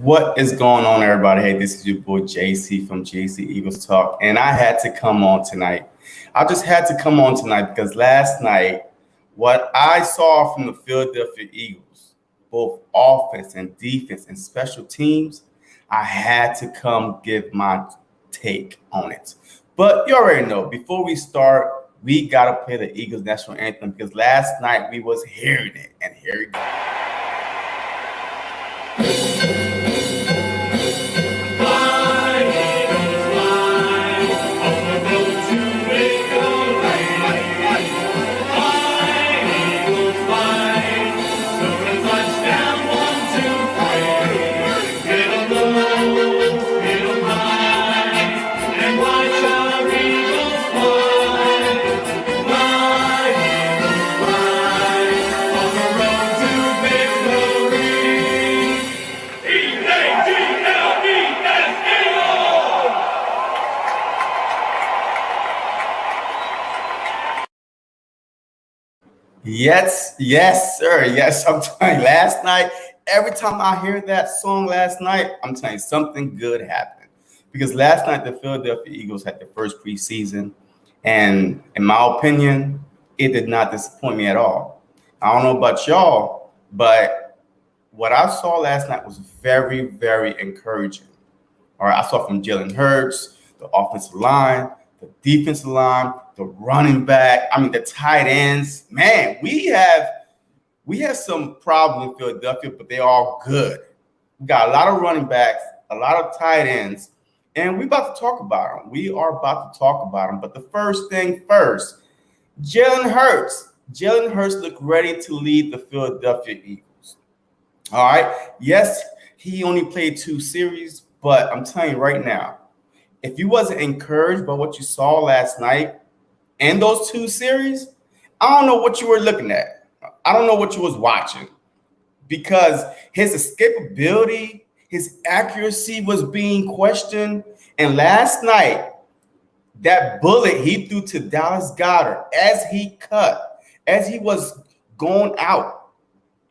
What is going on, everybody? Hey, this is your boy JC from JC Eagles Talk, and I had to come on tonight. I just had to come on tonight because last night, what I saw from the Philadelphia Eagles, both offense and defense and special teams, I had to come give my take on it. But you already know, before we start, we got to play the Eagles national anthem because last night we was hearing it, and here we go. Yes, sir. Yes, I'm telling you, last night, every time I hear that song last night, I'm telling you, something good happened. Because last night, the Philadelphia Eagles had their first preseason. And in my opinion, it did not disappoint me at all. I don't know about y'all, but what I saw last night was very, very encouraging. All right, I saw from Jalen Hurts, the offensive line, the defensive line, the running back. I mean, the tight ends. Man, we have some problems in Philadelphia, but they're all good. We got a lot of running backs, a lot of tight ends, and we're about to talk about them. We are about to talk about them. But the first thing first, Jalen Hurts. Jalen Hurts looked ready to lead the Philadelphia Eagles. All right. Yes, he only played 2 series, but I'm telling you right now, if you wasn't encouraged by what you saw last night and those 2 series, I don't know what you were looking at. I don't know what you was watching because his escapability, his accuracy was being questioned. And last night, that bullet he threw to Dallas Goedert as he was going out,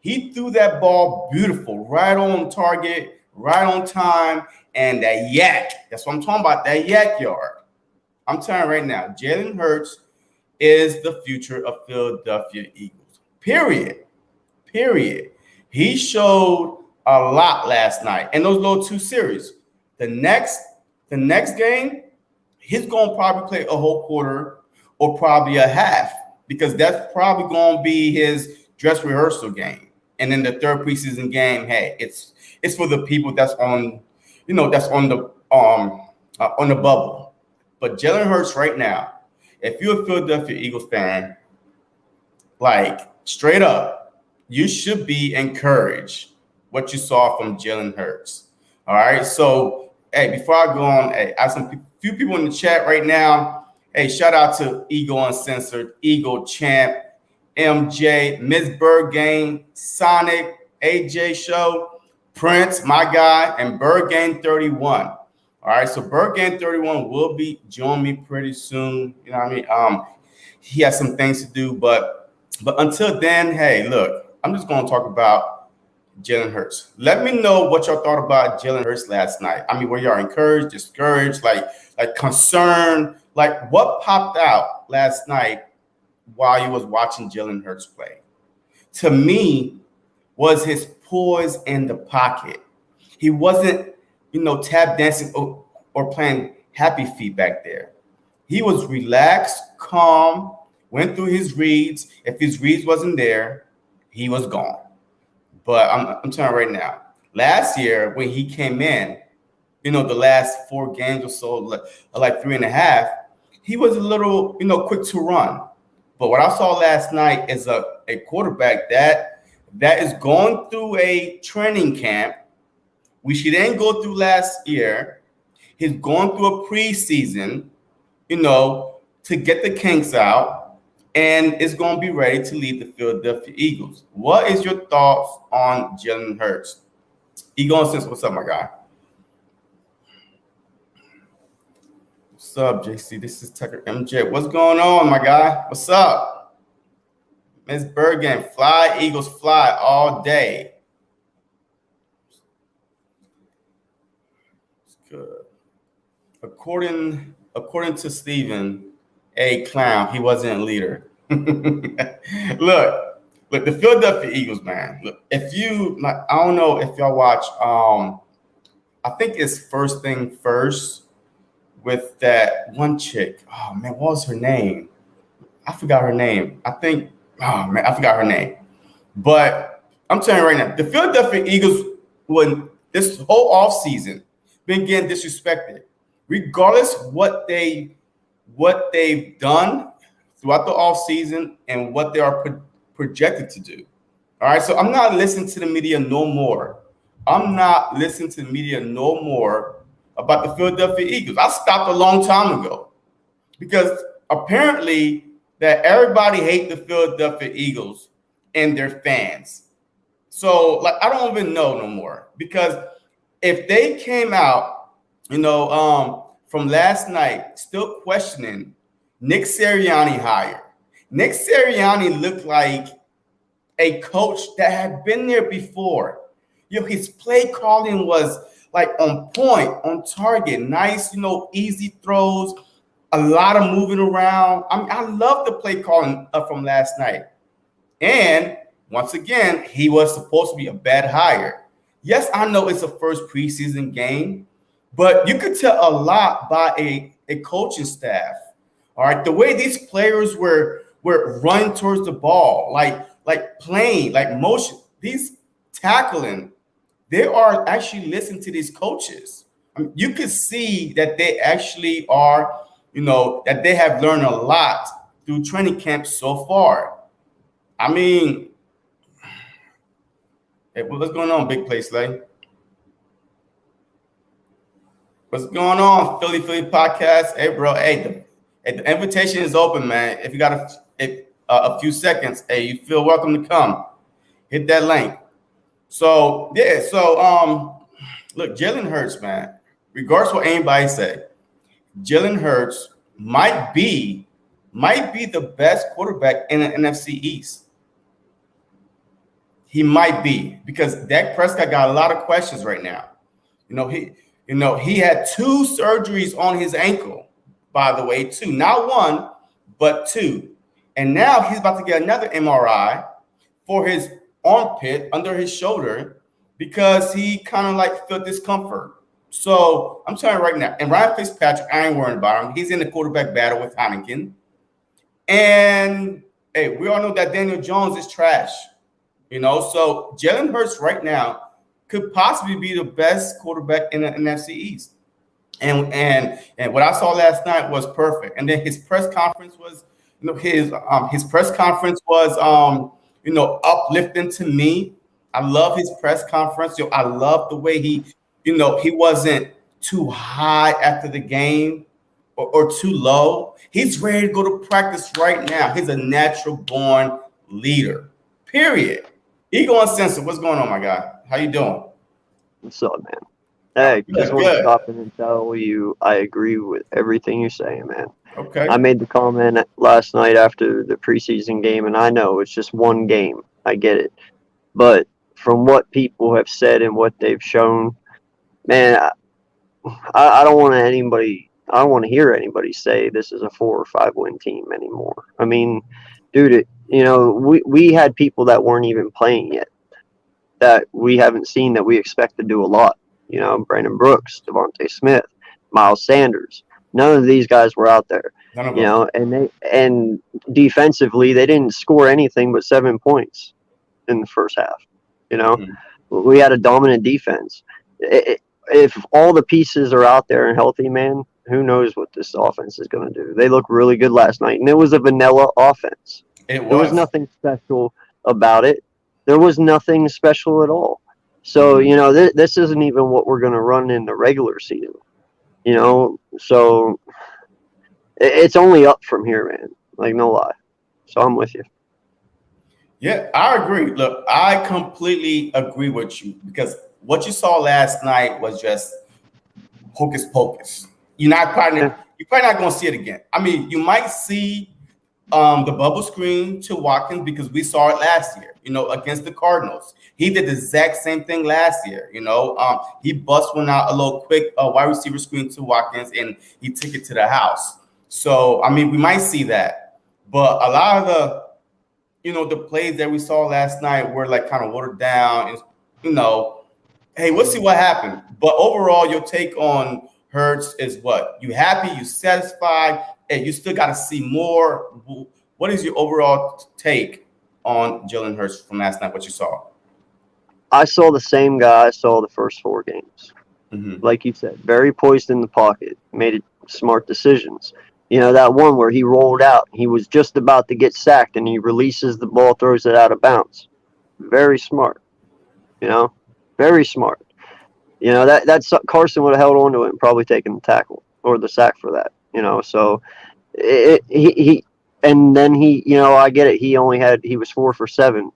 he threw that ball beautiful, right on target, right on time. And that yak, that's what I'm talking about, that yak yard. I'm telling you right now, Jalen Hurts is the future of Philadelphia Eagles. Period. He showed a lot last night in those little 2 series. The next game, he's going to probably play a whole quarter or probably a half because that's probably going to be his dress rehearsal game. And then the third preseason game, hey, it's for the people that's on the bubble. But Jalen Hurts right now, if you're a Philadelphia Eagles fan, like straight up, you should be encouraged what you saw from Jalen Hurts. All right. So, hey, before I go on, hey, I have few people in the chat right now. Hey, shout out to Eagle Uncensored, Eagle Champ, MJ, Miss Bergane, Sonic, AJ Show, Prince, my guy, and Bergane 31. All right, so Bergane 31 will be joining me pretty soon. You know what I mean? He has some things to do, but until then, hey, look, I'm just going to talk about Jalen Hurts. Let me know what y'all thought about Jalen Hurts last night. I mean, were y'all encouraged, discouraged, like concerned? Like, what popped out last night while you was watching Jalen Hurts play? To me, was his poise in the pocket. He wasn't, tap dancing or playing happy feet back there. He was relaxed, calm, went through his reads. If his reads wasn't there, he was gone. But I'm telling you right now, last year when he came in, the last 4 games or so, like 3.5, he was a little, quick to run. But what I saw last night is a quarterback that is going through a training camp, which he didn't go through last year. He's going through a preseason, to get the kinks out, and is going to be ready to lead the Philadelphia Eagles. What is your thoughts on Jalen Hurts? Eagle Uncensored, what's up, my guy? What's up, JC? This is Tucker MJ. What's going on, my guy? What's up? Miss Bergen, fly, Eagles fly all day. Good. According to Steven, a clown, he wasn't a leader. Look, the Philadelphia Eagles, man. Look, if you like, I don't know if y'all watch. I think it's First Thing First with that one chick. Oh man, what was her name? I forgot her name. I forgot her name. But I'm telling you right now, the Philadelphia Eagles, when this whole offseason, been getting disrespected, regardless what they've done throughout the offseason and what they are projected to do. All right, so I'm not listening to the media no more. I'm not listening to the media no more about the Philadelphia Eagles. I stopped a long time ago because apparently that everybody hates the Philadelphia Eagles and their fans. So, like, I don't even know no more because if they came out, from last night, still questioning Nick Sirianni hire. Nick Sirianni looked like a coach that had been there before. His play calling was like on point, on target, nice, easy throws, a lot of moving around. I love the play calling from last night. And once again, he was supposed to be a bad hire. Yes, I know it's a first preseason game, but you could tell a lot by a coaching staff. All right, the way these players were running towards the ball, like playing, like motion, these tackling, they are actually listening to these coaches. You could see that they actually are, that they have learned a lot through training camp so far. I mean, hey, what's going on, Big Play Slay? What's going on, Philly Podcast? Hey, bro. Hey, the invitation is open, man. If you got a few seconds, hey, you feel welcome to come. Hit that link. So, yeah. So, look, Jalen Hurts, man. Regardless of what anybody say, Jalen Hurts might be the best quarterback in the NFC East. He might be because Dak Prescott got a lot of questions right now. He had 2 surgeries on his ankle, by the way, 2, not 1, but 2. And now he's about to get another MRI for his armpit under his shoulder because he kind of like felt discomfort. So I'm telling you right now, and Ryan Fitzpatrick, I ain't worried about him. He's in the quarterback battle with Heineken. And hey, we all know that Daniel Jones is trash. So Jalen Hurts right now could possibly be the best quarterback in the NFC East. And what I saw last night was perfect. And then his press conference was, his press conference was uplifting to me. I love his press conference. I love the way he wasn't too high after the game or too low. He's ready to go to practice right now. He's a natural born leader. Period. Ego Uncensored, what's going on, my guy? How you doing? What's up, man? Hey, just want to stop in and tell you I agree with everything you're saying, man. Okay. I made the comment last night after the preseason game, and I know it's just one game. I get it. But from what people have said and what they've shown, man, I don't want to hear anybody say this is a 4 or 5 win team anymore. I mean, dude, we had people that weren't even playing yet that we haven't seen that we expect to do a lot. Brandon Brooks, Devontae Smith, Miles Sanders. None of these guys were out there. And defensively they didn't score anything but 7 points in the first half. We had a dominant defense. If all the pieces are out there and healthy, man, who knows what this offense is going to do. They look really good last night, and it was a vanilla offense. There was nothing special about it. There was nothing special at all. So, this isn't even what we're going to run in the regular season. So it's only up from here, man. Like, no lie. So I'm with you. Yeah, I agree. Look, I completely agree with you because what you saw last night was just hocus pocus. You're probably not going to see it again. I mean, you might see the bubble screen to Watkins because we saw it last year, against the Cardinals. He did the exact same thing last year. He bust one out a little quick wide receiver screen to Watkins, and he took it to the house. So, I mean, we might see that. But a lot of the plays that we saw last night were like kind of watered down. And, hey, we'll see what happened. But overall, your take on Hurts is what? You happy? You satisfied? Hey, you still got to see more. What is your overall take on Jalen Hurts from last night, what you saw? I saw the same guy I saw the first 4 games. Mm-hmm. Like you said, very poised in the pocket, made smart decisions. That one where he rolled out, he was just about to get sacked, and he releases the ball, throws it out of bounds. Very smart. Very smart. That's Carson would have held on to it and probably taken the tackle or the sack for that. So he and then I get it. He was 4 for 7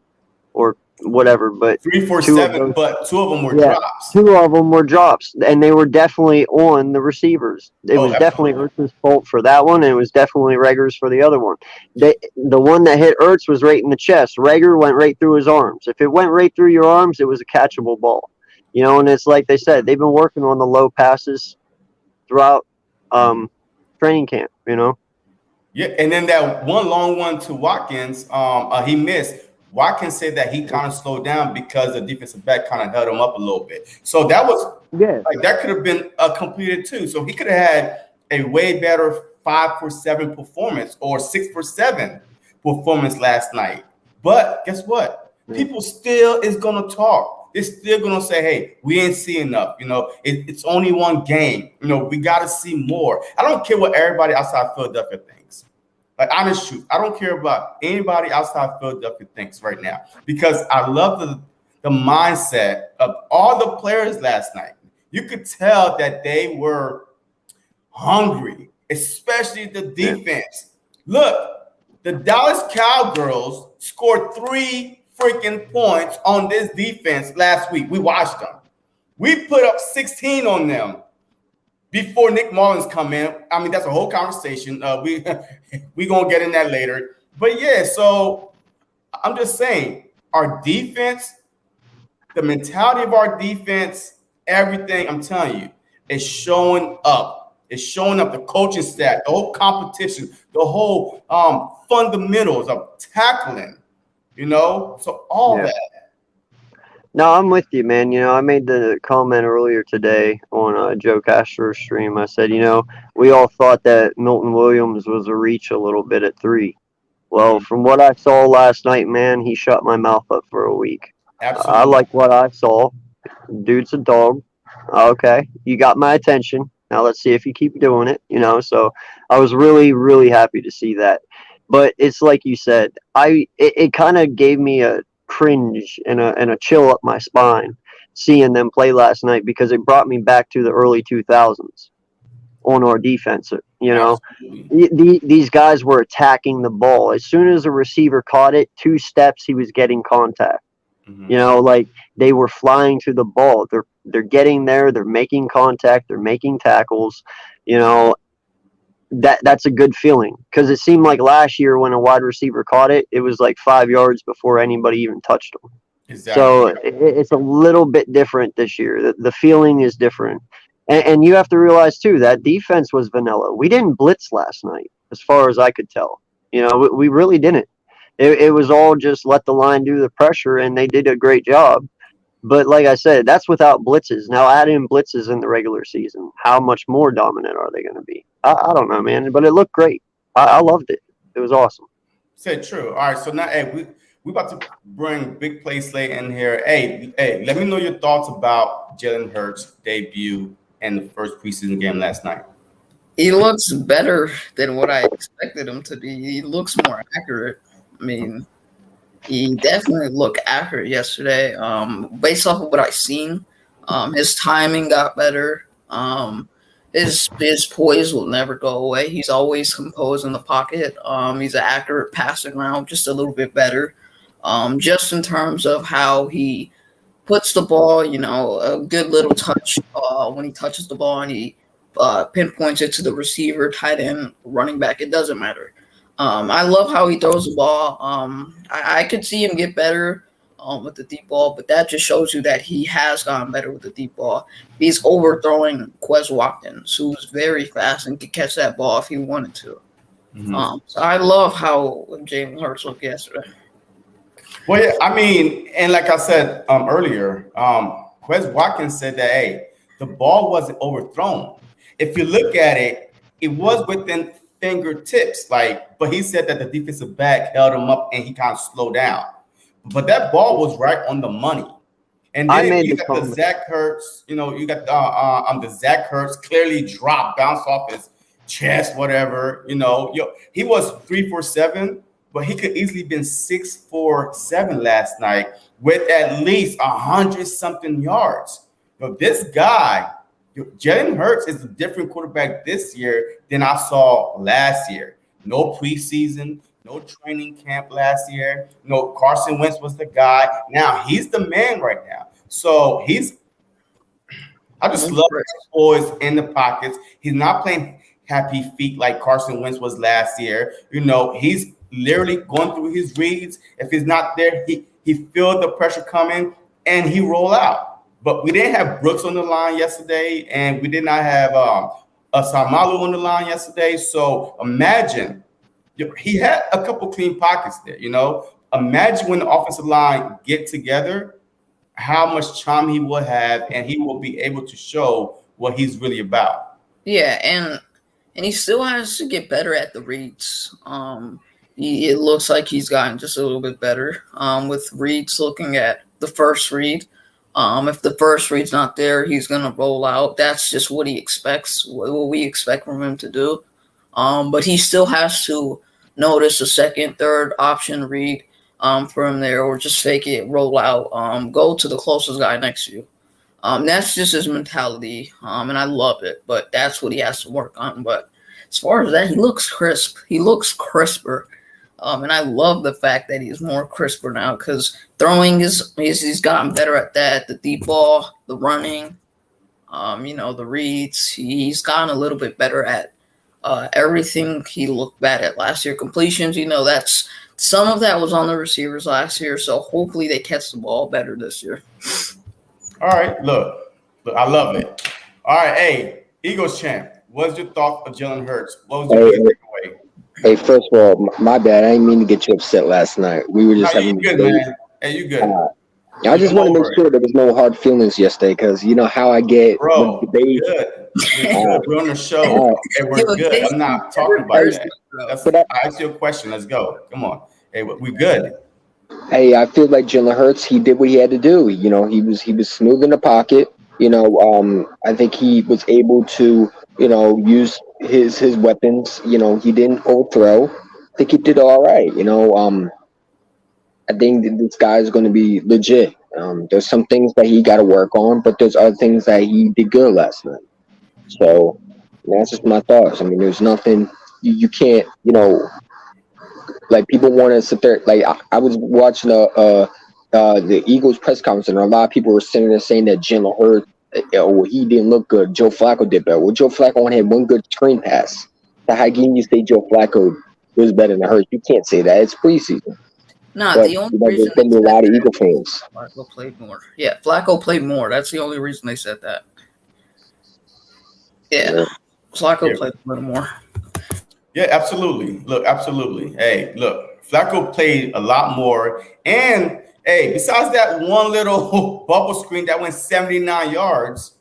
or whatever, but 3 for 7, but 2 of them were drops. 2 of them were drops, and they were definitely on the receivers. It was definitely Ertz's fault for that one, and it was definitely Reagor's for the other one. The one that hit Ertz was right in the chest. Reagor went right through his arms. If it went right through your arms, it was a catchable ball. And it's like they said, they've been working on the low passes throughout training camp. Yeah, and then that one long one to Watkins, he missed. Watkins said that he kind of slowed down because the defensive back kind of held him up a little bit. So that was that could have been completed too. So he could have had a way better 5 for 7 performance or 6 for 7 performance last night. But guess what? People still is gonna talk. They're still gonna say, "Hey, we ain't see enough." It's only one game. We got to see more. I don't care what everybody outside Philadelphia thinks. Like, honest truth, I don't care about anybody outside Philadelphia thinks right now, because I love the mindset of all the players last night. You could tell that they were hungry, especially the defense. Look, the Dallas Cowgirls scored 3 freaking points on this defense last week. We watched them. We put up 16 on them before Nick Mullins come in. I mean, that's a whole conversation. We gonna get in that later. But yeah, so I'm just saying, our defense, the mentality of our defense, everything, I'm telling you, is showing up. It's showing up. The coaching staff, the whole competition, the whole fundamentals of tackling, so all that. No, I'm with you, man. I made the comment earlier today on Joe Castro's stream. I said, we all thought that Milton Williams was a reach a little bit at 3. Well, from what I saw last night, man, he shut my mouth up for a week. Absolutely. I like what I saw. Dude's a dog. Okay, you got my attention. Now let's see if you keep doing it, So I was really, really happy to see that. But it's like you said, it kind of gave me a cringe and a chill up my spine seeing them play last night, because it brought me back to the early 2000s on our defense. These guys were attacking the ball. As soon as a receiver caught it, 2 steps, he was getting contact. Like they were flying to the ball. They're getting there. They're making contact. They're making tackles. That's a good feeling, because it seemed like last year when a wide receiver caught it, it was like 5 yards before anybody even touched them. Exactly. So it's a little bit different this year. The feeling is different. And you have to realize, too, that defense was vanilla. We didn't blitz last night, as far as I could tell. We really didn't. It was all just let the line do the pressure, and they did a great job. But like I said, that's without blitzes. Now add in blitzes in the regular season. How much more dominant are they going to be? I don't know, man. But it looked great. I loved it. It was awesome. Said true. All right, so now, hey, we about to bring Big Play Slay in here. Hey, let me know your thoughts about Jalen Hurts' debut in the first preseason game last night. He looks better than what I expected him to be. He looks more accurate. I mean, he definitely looked accurate yesterday. Based off of what I've seen, his timing got better. His poise will never go away. He's always composed in the pocket. He's an accurate passing route, just a little bit better. Just in terms of how he puts the ball, a good little touch when he touches the ball and he pinpoints it to the receiver, tight end, running back. It doesn't matter. I love how he throws the ball. I could see him get better with the deep ball, but that just shows you that he has gotten better with the deep ball. He's overthrowing Quez Watkins, who's very fast and could catch that ball if he wanted to. So I love how Jalen Hurts looked yesterday. Well, yeah, I mean, and like I said earlier, Quez Watkins said that, hey, the ball wasn't overthrown. If you look at it, it was within fingertips, but he said that the defensive back held him up and he kind of slowed down. But that ball was right on the money. And then you got the Zach Hurts, you got the Zach Hurts clearly dropped, bounced off his chest, whatever, he was 3 for 7, but he could easily been 6 for 7 last night with at least 100-something yards. This guy, Jalen Hurts, is a different quarterback this year than I saw last year. No preseason, no training camp last year. Carson Wentz was the guy. Now he's the man right now. So I just love his boys in the pockets. He's not playing happy feet like Carson Wentz was last year. He's literally going through his reads. If he's not there, he feel the pressure coming and he roll out. But we didn't have Brooks on the line yesterday, and we did not have Samalu on the line yesterday. So imagine he had a couple clean pockets there. Imagine when the offensive line get together, how much charm he will have, and he will be able to show what he's really about. Yeah, and he still has to get better at the reads. It looks like he's gotten just a little bit better with reads. Looking at the first read, if the first read's not there, he's gonna roll out. That's just what he expects. What we expect from him to do. But he still has to notice a second, third option read from there, or just fake it, roll out, go to the closest guy next to you. That's just his mentality, and I love it. But that's what he has to work on. But as far as that, he looks crisp. He looks crisper. And I love the fact that he's more crisper now because throwing he's gotten better at that. The deep ball, the running, the reads. He's gotten a little bit better at everything he looked bad at last year. Completions, that's some of that was on the receivers last year. So hopefully they catch the ball better this year. All right, look, I love it. All right, hey, Eagles champ, what's your thought of Jalen Hurts? What was your takeaway? Hey, first of all, my bad. I didn't mean to get you upset last night. We were just having. You good, man? Hey, you good? I just want to make sure there was no hard feelings yesterday, because you know how I get. Bro, we're good. We're on the show. Okay, we're good. I'm not talking about that. I asked you a question. Let's go. Come on. Hey, we good. Hey, I feel like Jalen Hurts, he did what he had to do. He was smooth in the pocket. I think he was able to, use his weapons. He didn't overthrow. I think he did all right. I think that this guy is going to be legit. There's some things that he got to work on, but there's other things that he did good last night. So that's just my thoughts. I mean, there's nothing you can't, like people want to sit there. Like I was watching the Eagles press conference, and a lot of people were sitting there saying that Jalen Hurts, he didn't look good. Joe Flacco did better. Well, Joe Flacco only had one good screen pass. So how can you say Joe Flacco was better than Hurts? You can't say that. It's preseason. No, the only reason there's been a lot of Eagle fans. Flacco played more. Yeah, Flacco played more. That's the only reason they said that. Yeah. Flacco played a little more. Yeah, absolutely. Look, absolutely. Hey, look, Flacco played a lot more. And, hey, besides that one little bubble screen that went 79 yards,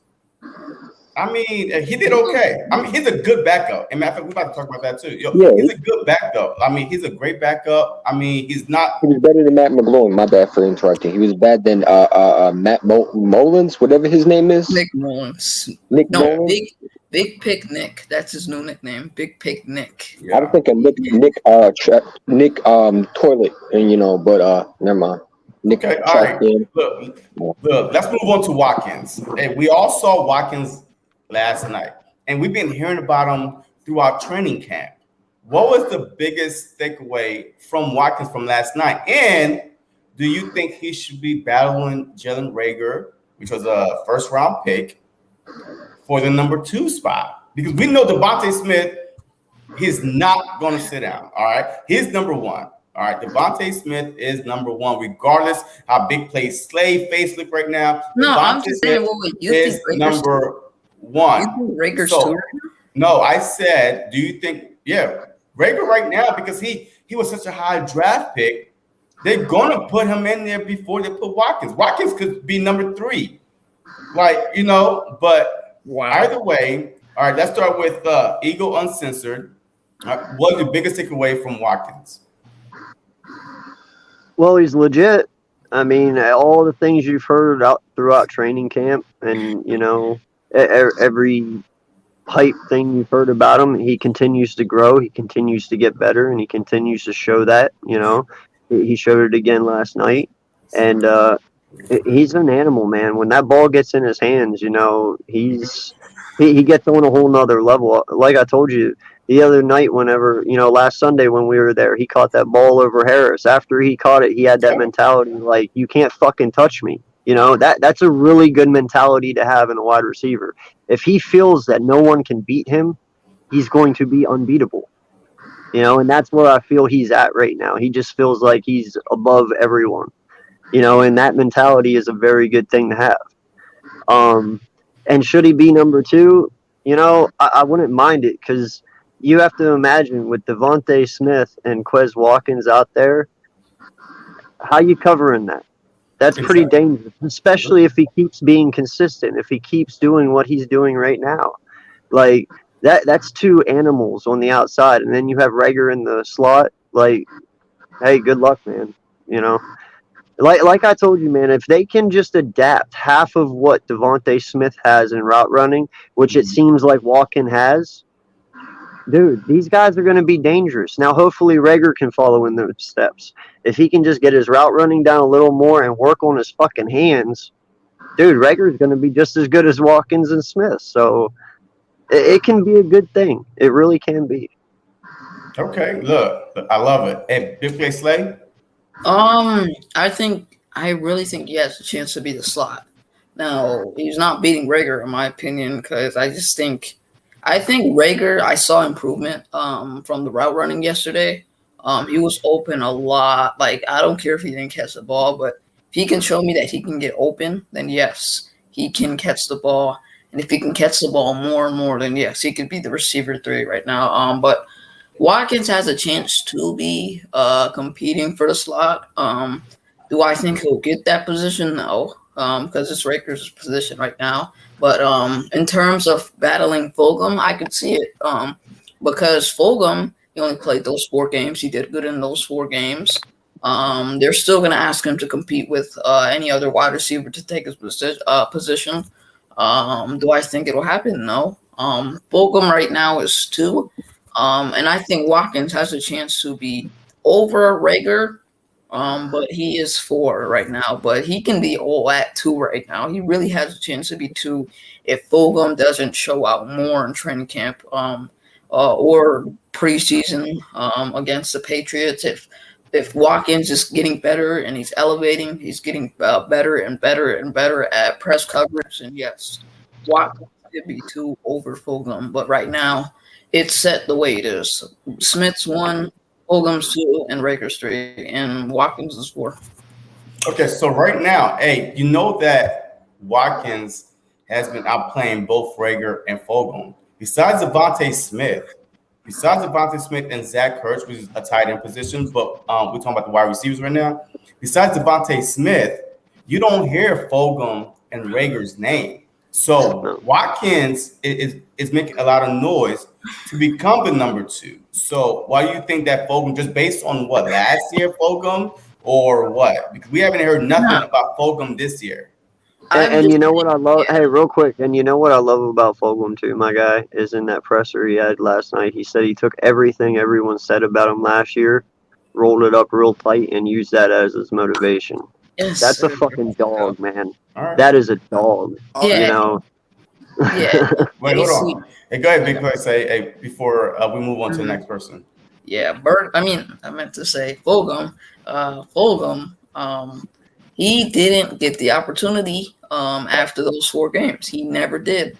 I mean, he did okay. I mean, he's a good backup. And matter of fact, we're about to talk about that too. He's a good backup. I mean, he's a great backup. I mean, he's not. He was better than Matt McGloin. My bad for interrupting. He was bad than Matt Mullins, whatever his name is. Nick Mullins. Mullins? Big Pick Nick. That's his new nickname. Big Pick Nick. Yeah. I was thinking Nick Toilet, and but never mind. Nick. Okay, all right. Look, let's move on to Watkins. Hey, we all saw Watkins last night, and we've been hearing about him throughout training camp. What was the biggest takeaway from Watkins from last night? And do you think he should be battling Jalen Reagor, which was a first-round pick, for the number 2 spot? Because we know Devontae Smith He's not going to sit down. All right. He's number one. All right. Devontae Smith is number one, regardless how big play Slay face look right now. No, I'm Devontae just saying, Smith you is think Rager's number You one. think Rager's So, too? no, I said, do you think, Rager right now, because he was such a high draft pick, they're going to put him in there before they put Watkins. Watkins could be number 3. But either way, all right, let's start with Eagle Uncensored. What's your biggest takeaway from Watkins? Well, he's legit. I mean, all the things you've heard out throughout training camp and, every hype thing you've heard about him, he continues to grow, he continues to get better, and he continues to show that, He showed it again last night. And he's an animal, man. When that ball gets in his hands, he gets on a whole nother level. Like I told you the other night, whenever, last Sunday when we were there, he caught that ball over Harris. After he caught it, he had that mentality like, you can't fucking touch me. That's a really good mentality to have in a wide receiver. If he feels that no one can beat him, he's going to be unbeatable. And that's where I feel he's at right now. He just feels like he's above everyone. And that mentality is a very good thing to have. And should he be number 2? I wouldn't mind it, because you have to imagine with Devontae Smith and Quez Watkins out there, how you covering that? That's pretty dangerous, especially if he keeps being consistent, if he keeps doing what he's doing right now. Like, that's 2 animals on the outside, and then you have Rager in the slot. Like, hey, good luck, man. Like I told you, man, if they can just adapt half of what Devontae Smith has in route running, which it seems like Watkins has, dude, these guys are going to be dangerous. Now, hopefully Rager can follow in those steps. If he can just get his route running down a little more and work on his fucking hands, dude, Rager is going to be just as good as Watkins and Smith. So it can be a good thing. It really can be. Okay, look, I love it. Hey, big play Slay? I really think he has a chance to be the slot. Now, he's not beating Rager, in my opinion, because I think Rager, I saw improvement from the route running yesterday. He was open a lot. Like, I don't care if he didn't catch the ball, but if he can show me that he can get open, then yes, he can catch the ball. And if he can catch the ball more and more, then yes, he could be the receiver 3 right now. But Watkins has a chance to be competing for the slot. Do I think he'll get that position? No, because it's Rager's position right now. But in terms of battling Fulgham, I could see it because Fulgham, he only played those 4 games. He did good in those 4 games. They're still going to ask him to compete with any other wide receiver to take his position. Do I think it'll happen? No. Fulgham right now is 2. And I think Watkins has a chance to be over Rager, but he is 4 right now. But he can be all at 2 right now. He really has a chance to be 2 if Fulgham doesn't show out more in training camp or preseason against the Patriots. If Watkins is getting better and he's elevating, he's getting better and better and better at press coverage. And yes, Watkins could be 2 over Fulgham. But right now, it's set the way it is. Smith's 1, Fulgham's 2, and Rager's 3, and Watkins is 4. Okay, so right now, hey, you know that Watkins has been outplaying both Rager and Fulgham. Besides Devontae Smith and Zach Ertz, which is a tight end position, but we're talking about the wide receivers right now. Besides Devontae Smith, you don't hear Fulgham and Rager's name. So Watkins is making a lot of noise to become the number 2. So why do you think that Fulgham, just based on what last year Fulgham or what? Because we haven't heard nothing about Fulgham this year. And you know what I love? Hey, real quick. And you know what I love about Fulgham too, my guy, is in that presser he had last night. He said he took everything everyone said about him last year, rolled it up real tight, and used that as his motivation. Yes, that's a fucking dog, man. Right. That is a dog. Yeah. Yeah. Wait, hold on. Hey, go ahead, Big Play. Say, hey, before we move on to the next person. Yeah, I meant to say Fulgham. He didn't get the opportunity after those 4 games. He never did.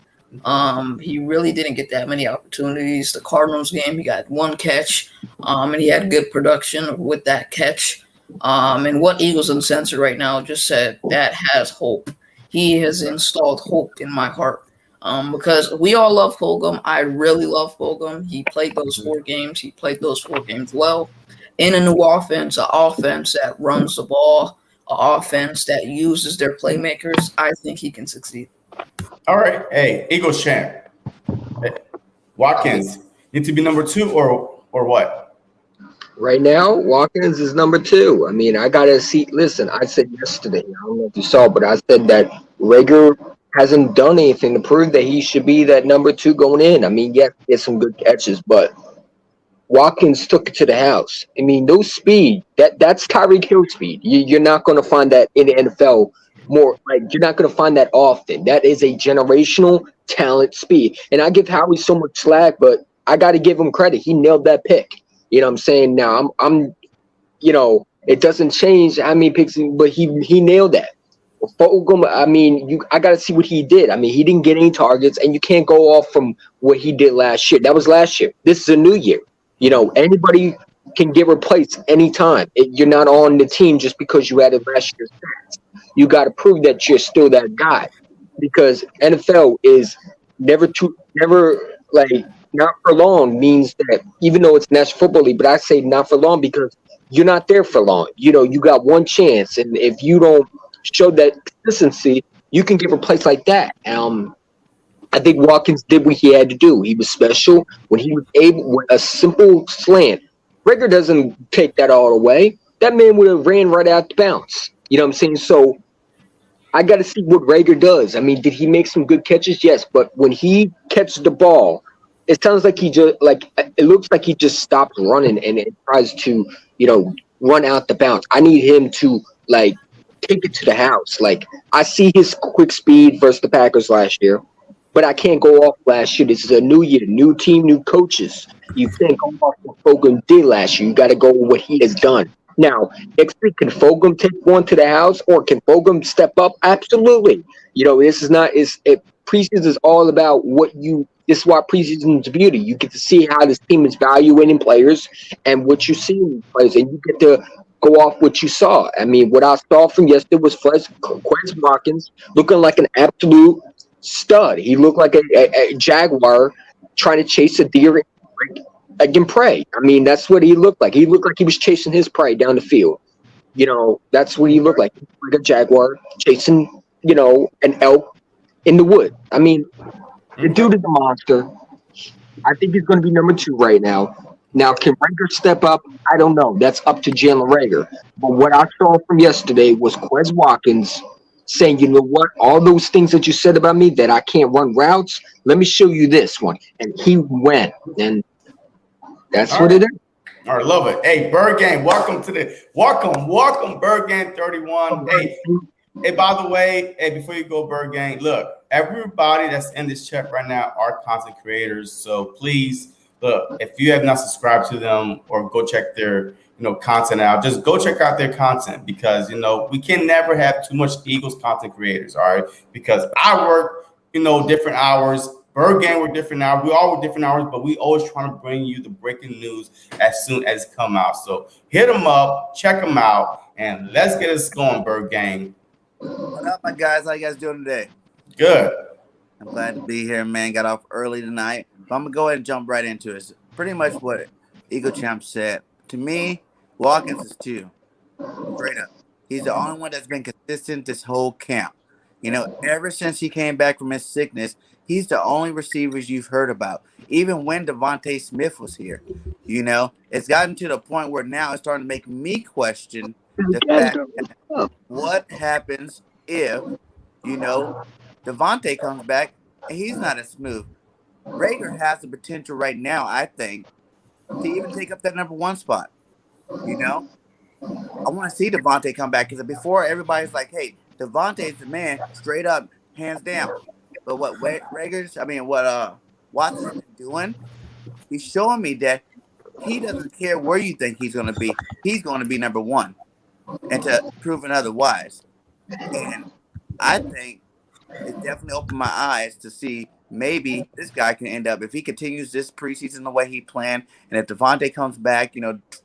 He really didn't get that many opportunities. The Cardinals game, he got one catch, and he had good production with that catch. And what Eagles Uncensored right now just said, that has hope. He has installed hope in my heart. Because we all love Fulgham. I really love Fulgham. He played those 4 games. He played those 4 games well. In a new offense, an offense that runs the ball, an offense that uses their playmakers, I think he can succeed. All right. Hey, Eagles champ. Hey, Watkins need to be number 2 or what? Right now, Watkins is number 2. I mean, I gotta see. Listen, I said yesterday. I don't know if you saw, but I said that Rager hasn't done anything to prove that he should be that number 2 going in. I mean, yes, he has some good catches, but Watkins took it to the house. I mean, no speed. That's Tyreek Hill speed. You're not going to find that in the NFL more. Like, you're not going to find that often. That is a generational talent speed. And I give Howie so much slack, but I got to give him credit. He nailed that pick. You know what I'm saying? Now, I'm it doesn't change how many picks, but he nailed that. Fulgham, I mean, I got to see what he did. I mean, he didn't get any targets, and you can't go off from what he did last year. That was last year. This is a new year. Anybody can get replaced anytime. You're not on the team just because you had a last year's stats. You got to prove that you're still that guy, because NFL is never not for long means that, even though it's National Football League, but I say not for long because you're not there for long. You got one chance, and if you don't show that consistency, you can get replaced like that. I think Watkins did what he had to do. He was special when he was able with a simple slant. Rager doesn't take that all away. That man would have ran right out the bounce. You know what I'm saying? So I got to see what Rager does. I mean, did he make some good catches? Yes, but when he catches the ball, it sounds like it looks like he just stops running and it tries to run out the bounce. I need him to take it to the house. I see his quick speed versus the Packers last year. But I can't go off last year. This is a new year, new team, new coaches. You can't go off what Fulgham did last year. You got to go with what he has done. Now, next week, can Fulgham take one to the house, or can Fulgham step up? Absolutely. This is not. Preseason is all about what you. This is why preseason is beauty. You get to see how this team is evaluating players and what you see in players, and you get to go off what you saw. I mean, what I saw from yesterday was Quez Watkins looking like an absolute stud. He looked like a jaguar trying to chase a deer and prey. I mean, that's what he looked like. He looked like he was chasing his prey down the field. That's what he looked like a jaguar chasing, an elk in the wood. I mean, the dude is a monster. I think he's going to be number 2 right now. Now, can Rager step up? I don't know. That's up to Jalen Rager. But what I saw from yesterday was Quez Watkins saying, you know what, all those things that you said about me, that I can't run routes, let me show you this one. And he went. And that's what it is. All right, love it. Hey, Bird Gang, welcome, Bird Gang 31. Hey, by the way, before you go, Bird Gang, look, everybody that's in this chat right now are content creators. So please, look, if you have not subscribed to them or go check their content out, just go check out their content, because we can never have too much Eagles content creators, all right? Because I work different hours, Bird Gang work different hours, we all work different hours, but we always trying to bring you the breaking news as soon as it come out. So hit them up, check them out, and let's get us going, Bird Gang. What up, my guys? How you guys doing today? Good. I'm glad to be here, man. Got off early tonight, but I'm gonna go ahead and jump right into it. It's pretty much what Eagle Champ said. To me, Watkins is 2. Straight up. He's the only one that's been consistent this whole camp. Ever since he came back from his sickness, he's the only receivers you've heard about. Even when Devontae Smith was here, it's gotten to the point where now it's starting to make me question the fact that what happens if, Devontae comes back and he's not as smooth. Rager has the potential right now, I think, to even take up that number 1 spot. I want to see Devontae come back, because before everybody's like, hey, Devontae's the man, straight up, hands down. But what Watson's been doing, he's showing me that he doesn't care where you think he's going to be. He's going to be number 1, and to proven otherwise. And I think it definitely opened my eyes to see maybe this guy can end up, if he continues this preseason the way he planned, and if Devontae comes back,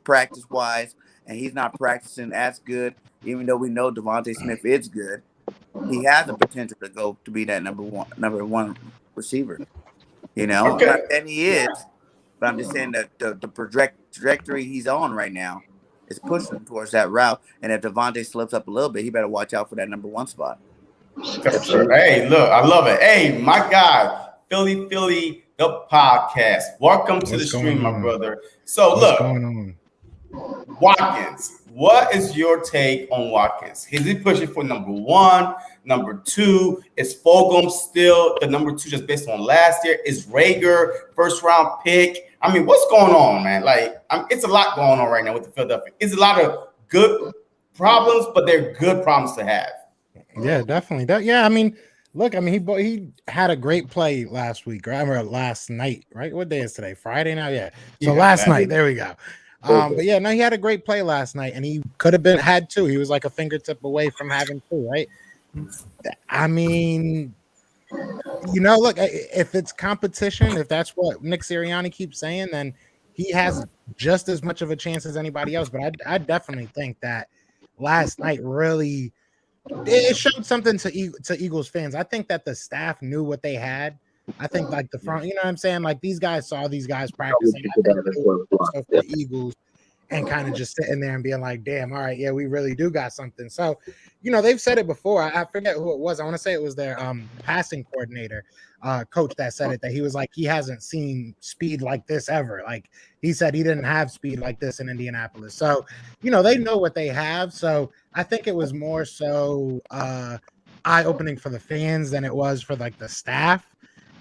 practice wise, and he's not practicing as good, even though we know Devontae Smith is good, he has the potential to go to be that number one receiver. Okay. And he is. But I'm just saying that the trajectory he's on right now is pushing him towards that route. And if Devontae slips up a little bit, he better watch out for that number one spot. Hey, look, I love it. Hey, my guy, Philly, the podcast. Welcome to the stream, my brother. So, look, Watkins, what is your take on Watkins? Is he pushing for number one, number two? Is Fulgham still the number two just based on last year? Is Rager first round pick? I mean, what's going on, man? It's a lot going on right now with the Philadelphia. It's a lot of good problems, but they're good problems to have. Yeah, definitely. He had a great play last week, right? Or last night, right? What day is today? Friday now? Yeah. So last night, there we go. But yeah, no, he had a great play last night, and he could have had two. He was like a fingertip away from having two, right? I mean, look, if it's competition, if that's what Nick Sirianni keeps saying, then he has just as much of a chance as anybody else. But I definitely think that last night really it showed something to Eagles fans. I think that the staff knew what they had. I think like the front, you know what I'm saying? Like these guys saw these guys practicing for the Eagles and kind of just sitting there and being like, damn, all right, yeah, we really do got something. So, they've said it before. I forget who it was. I want to say it was their passing coordinator, coach that said it, that he was like, he hasn't seen speed like this ever. Like he said he didn't have speed like this in Indianapolis. So, they know what they have. So I think it was more so eye-opening for the fans than it was for like the staff.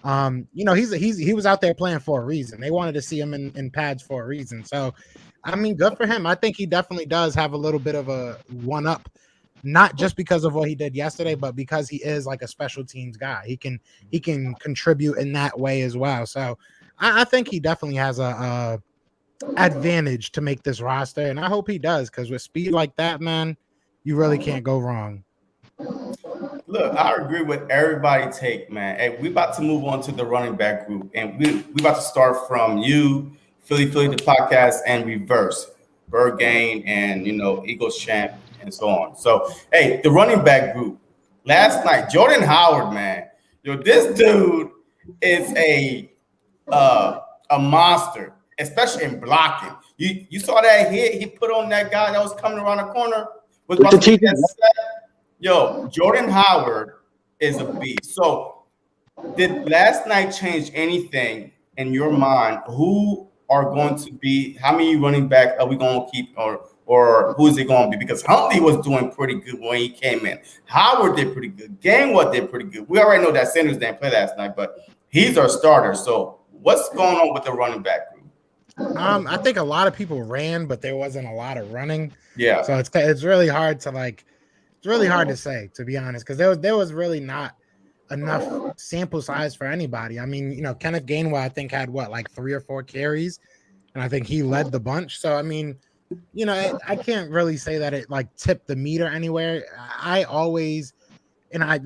He was out there playing for a reason. They wanted to see him in pads for a reason. So, I mean, good for him. I think he definitely does have a little bit of a one-up, not just because of what he did yesterday, but because he is like a special teams guy. He can contribute in that way as well. So, I think he definitely has a advantage to make this roster, and I hope he does, because with speed like that, man, you really can't go wrong. Look, I agree with everybody take, man. Hey, we about to move on to the running back group, and we about to start from you, Philly, the podcast, and reverse, Burgain, and Eagles champ, and so on. So, hey, the running back group. Last night, Jordan Howard, man, this dude is a monster, especially in blocking. You saw that hit he put on that guy that was coming around the corner. Jordan Howard is a beast. So, did last night change anything in your mind? Who are going to be? How many running back are we going to keep, or who is it going to be? Because Huntley was doing pretty good when he came in. Howard did pretty good. Gainwell did pretty good. We already know that Sanders didn't play last night, but he's our starter. So, what's going on with the running back group? I think a lot of people ran, but there wasn't a lot of running. Yeah. So it's really hard to It's really hard to say, to be honest, because there was really not enough sample size for anybody. I mean, Kenneth Gainwell, I think, had 3 or 4 carries, and I think he led the bunch. So, I mean, I can't really say that it tipped the meter anywhere. I always, and I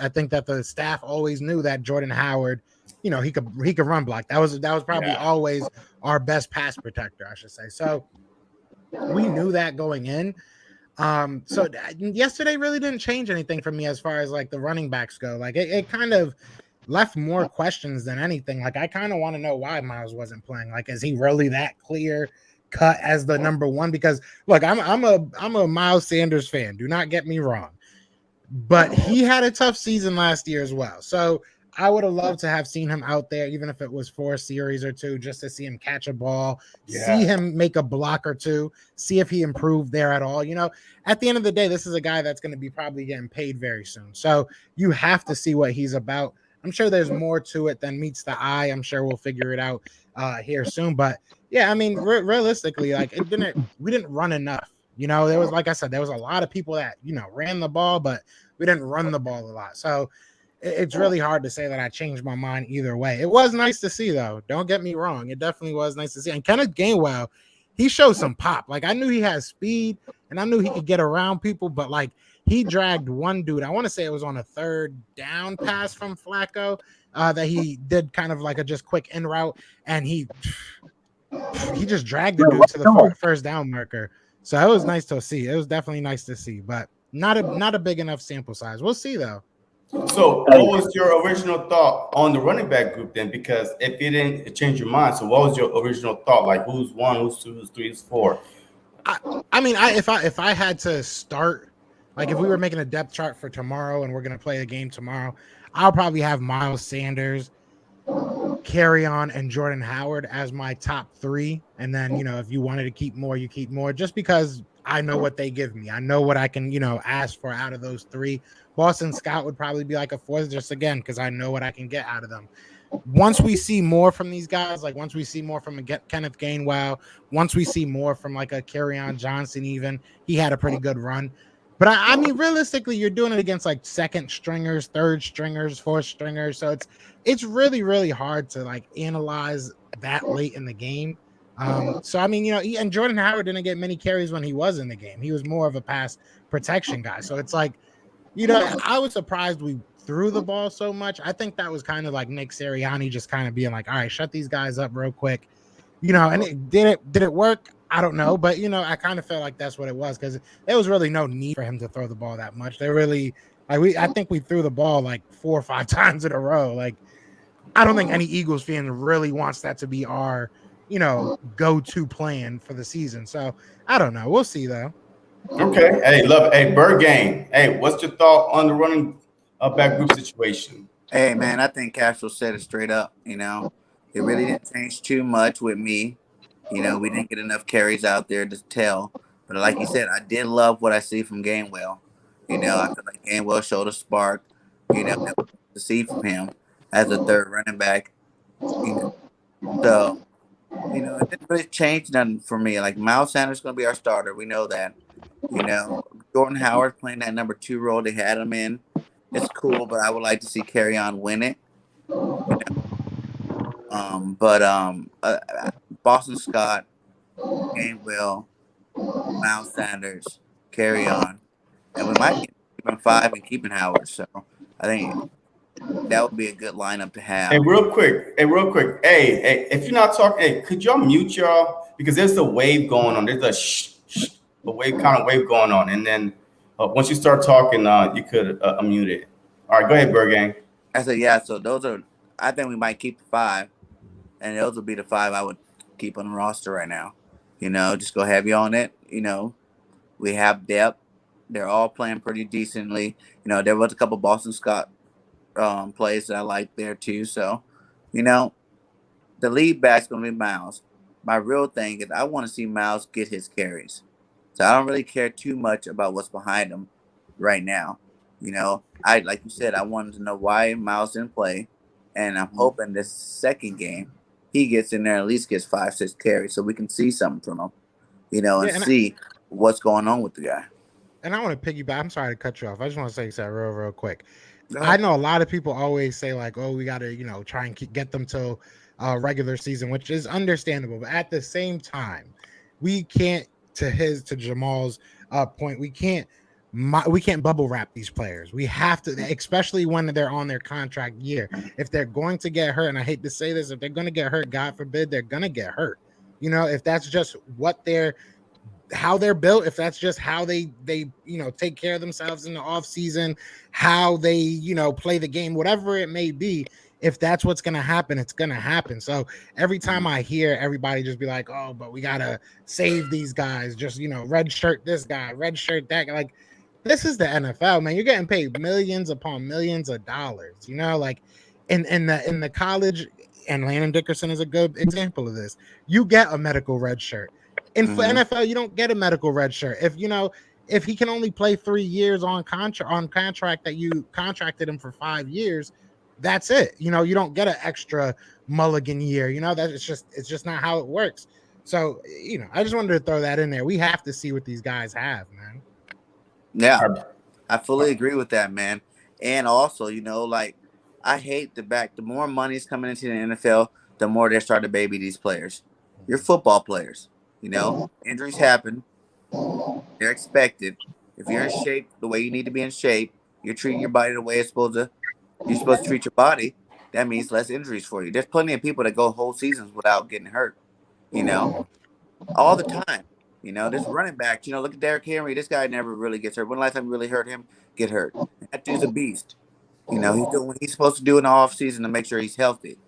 think that the staff always knew that Jordan Howard, he could run block. That was probably always our best pass protector, I should say. So we knew that going in. So yesterday really didn't change anything for me as far as the running backs go. It kind of left more questions than anything. I kind of want to know why Miles wasn't playing. Is he really that clear cut as the number one? Because look, I'm a Miles Sanders fan. Do not get me wrong, but he had a tough season last year as well. So I would have loved to have seen him out there, even if it was for a series or two, just to see him catch a ball, see him make a block or two, see if he improved there at all. At the end of the day, this is a guy that's going to be probably getting paid very soon. So you have to see what he's about. I'm sure there's more to it than meets the eye. I'm sure we'll figure it out here soon. But yeah, I mean, realistically, we didn't run enough. There was, like I said, there was a lot of people that, ran the ball, but we didn't run the ball a lot. So it's really hard to say that I changed my mind either way. It was nice to see, though. Don't get me wrong. It definitely was nice to see. And Kenneth Gainwell, he showed some pop. I knew he had speed, and I knew he could get around people, but he dragged one dude. I want to say it was on a 3rd down pass from Flacco. that he did kind of like a just quick in route, and he just dragged the dude to the first down marker. So it was nice to see. It was definitely nice to see, but not a big enough sample size. We'll see though. So, what was your original thought on the running back group then? Because if you didn't change your mind, so what was your original thought? Like, who's one, who's two, who's three, who's four? I mean, if I had to start, like if we were making a depth chart for tomorrow and we're gonna play a game tomorrow, I'll probably have Miles Sanders, Kerryon, and Jordan Howard as my top three. And then, if you wanted to keep more, you keep more, just because I know what they give me. I know what I can, ask for out of those three. Boston Scott would probably be like a fourth, just again, because I know what I can get out of them. Once we see more from these guys, like once we see more from a Kenneth Gainwell, once we see more from like a Kerryon Johnson, even he had a pretty good run. But I mean, realistically, you're doing it against like second stringers, third stringers, fourth stringers. So it's really, really hard to like analyze that late in the game. So I mean, and Jordan Howard didn't get many carries when he was in the game. He was more of a pass protection guy. So it's like, I was surprised we threw the ball so much. I think that was kind of like Nick Sirianni just kind of being like, all right, shut these guys up real quick. And did it work? I don't know, but I kind of felt like that's what it was, because there was really no need for him to throw the ball that much. They really I think we threw the ball like 4 or 5 times in a row. Like, I don't think any Eagles fan really wants that to be our, go-to plan for the season. So I don't know. We'll see though. Okay. Hey, love it. Hey, Bird Gang. Hey, what's your thought on the running back group situation? Hey, man, I think Castro said it straight up. It really didn't change too much with me. We didn't get enough carries out there to tell. But like you said, I did love what I see from Gainwell. I feel like Gainwell showed a spark, to see from him as a third running back. So, it didn't really change nothing for me. Like, Miles Sanders is going to be our starter. We know that. Jordan Howard playing that number 2 role they had him in. It's cool, but I would like to see Kerryon win it. Boston Scott, Gainwell, Miles Sanders, Kerryon, and we might be keeping 5 and keeping Howard. So I think that would be a good lineup to have. Hey, real quick. Hey, if you're not talking, hey, could y'all mute y'all? Because there's a wave going on. There's a wave going on. And then once you start talking, you could unmute it. All right, go ahead, Bird Gang. I said, yeah, so I think we might keep the 5, and those would be the 5 I would keep on the roster right now. Just go heavy on it. We have depth. They're all playing pretty decently. There was a couple Boston Scott plays that I liked there too. So, the lead back's going to be Miles. My real thing is I want to see Miles get his carries. So I don't really care too much about what's behind him right now. Like you said, I wanted to know why Miles didn't play. And I'm hoping this second game, he gets in there and at least gets 5-6 carries so we can see something from him, and see what's going on with the guy. And I want to piggyback. I'm sorry to cut you off. I just want to say something real quick. I know a lot of people always say like, oh, we got to, try and get them till regular season, which is understandable. But at the same time, we can't, to Jamal's point, we can't bubble wrap these players. We have to, especially when they're on their contract year. If they're going to get hurt, and I hate to say this, if they're going to get hurt, God forbid, they're going to get hurt. If that's just how they're built, if that's just how they take care of themselves in the off season, how they play the game, whatever it may be, if that's what's going to happen, it's going to happen. So every time I hear everybody just be like, oh, but we got to save these guys, just red shirt this guy, red shirt that guy, like, this is the NFL, man. You're getting paid millions upon millions of dollars. Like in the college, and Landon Dickerson is a good example of this. You get a medical red shirt. In NFL, you don't get a medical red shirt. If he can only play 3 years on contract that you contracted him for 5 years, that's it. You don't get an extra mulligan year. It's just not how it works. So I just wanted to throw that in there. We have to see what these guys have, man. Yeah, I fully agree with that, man. And also, I hate the more money's coming into the NFL, the more they start to baby these players. You're football players. Injuries happen. They're expected. If you're in shape the way you need to be in shape, you're treating your body the way you're supposed to treat your body, that means less injuries for you. There's plenty of people that go whole seasons without getting hurt, you know, all the time. You know, this running back, you know, look at Derrick Henry. This guy never really gets hurt. When the last time we really heard him get hurt? That dude's a beast. You know, he's doing what he's supposed to do in the off season to make sure he's healthy.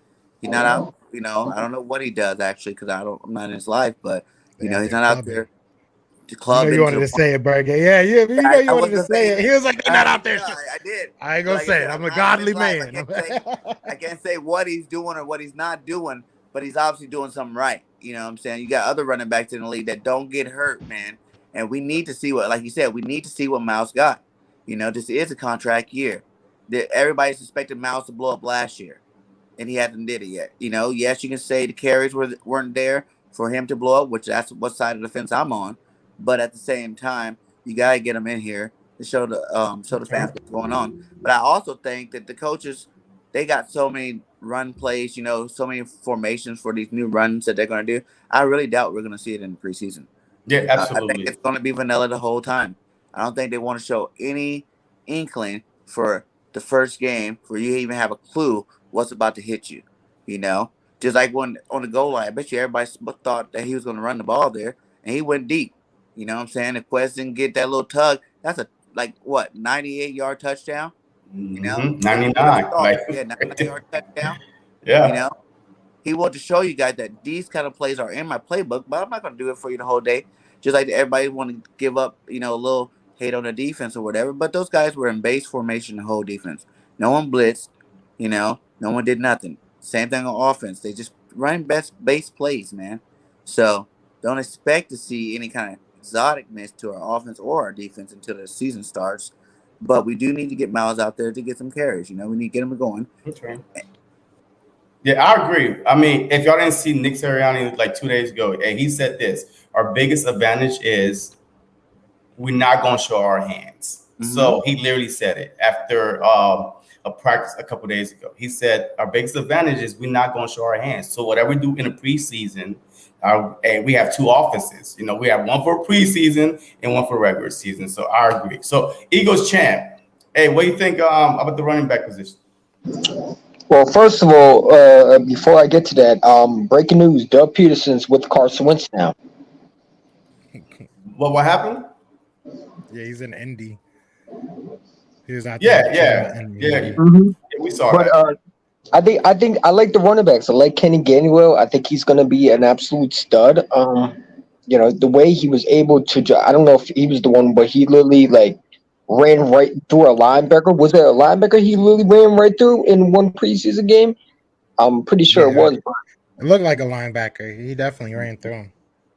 He's not out, you know, I don't know what he does actually because I'm not in his life, but, you know, he's not out there to You know club you wanted to say it, Berge. Yeah, you know you wanted to say it. He was like, they're not out there. I did. I ain't gonna say it. I'm a godly man. I can't say what he's doing or what he's not doing, but he's obviously doing something right. You know what I'm saying? You got other running backs in the league that don't get hurt, man. And we need to see what, like you said, we need to see what Miles got. You know, this is a contract year. Everybody suspected Miles to blow up last year, and he hasn't did it yet. You know, yes, you can say the carries weren't there for him to blow up, which that's what side of the fence I'm on. But at the same time, you gotta get him in here to show the fans what's going on. But I also think that the coaches, they got so many run plays, you know, so many formations for these new runs that they're gonna do. I really doubt we're gonna see it in the preseason. Yeah, absolutely. I think it's gonna be vanilla the whole time. I don't think they want to show any inkling for the first game where you even have a clue what's about to hit you. You know, just like when on the goal line, I bet you everybody thought that he was gonna run the ball there, and he went deep. You know what I'm saying? If Quez didn't get that little tug, that's a 98-yard touchdown. You know, 99. 99-yard touchdown. Yeah. You know, he wanted to show you guys that these kind of plays are in my playbook, but I'm not going to do it for you the whole day. Just like everybody want to give up, you know, a little hate on the defense or whatever. But those guys were in base formation the whole defense. No one blitzed. You know, no one did nothing. Same thing on offense. They just run base plays, man. So don't expect to see any kind of exoticness to our offense or our defense until the season starts. But we do need to get Miles out there to get some carries. You know, we need to get him going. Okay. Yeah, I agree. I mean, if y'all didn't see Nick Sirianni like 2 days ago, and he said this, our biggest advantage is we're not going to show our hands. Mm-hmm. So he literally said it after a practice a couple days ago. He said our biggest advantage is we're not going to show our hands. So whatever we do in the preseason, and we have two offenses. You know, we have one for preseason and one for regular season. So I agree. So Eagles champ. Hey, what do you think about the running back position? Well, first of all, before I get to that, breaking news: Doug Peterson's with Carson Wentz now. What happened? Yeah, he's in Indy. He was out there. Yeah. Mm-hmm. Yeah, we saw that. I think I like the running backs. I like Kenny Gainwell. I think he's going to be an absolute stud. You know, the way he was able to, I don't know if he was the one, but he literally ran right through a linebacker. Was there a linebacker he literally ran right through in one preseason game? I'm pretty sure it was. It looked like a linebacker. He definitely ran through him.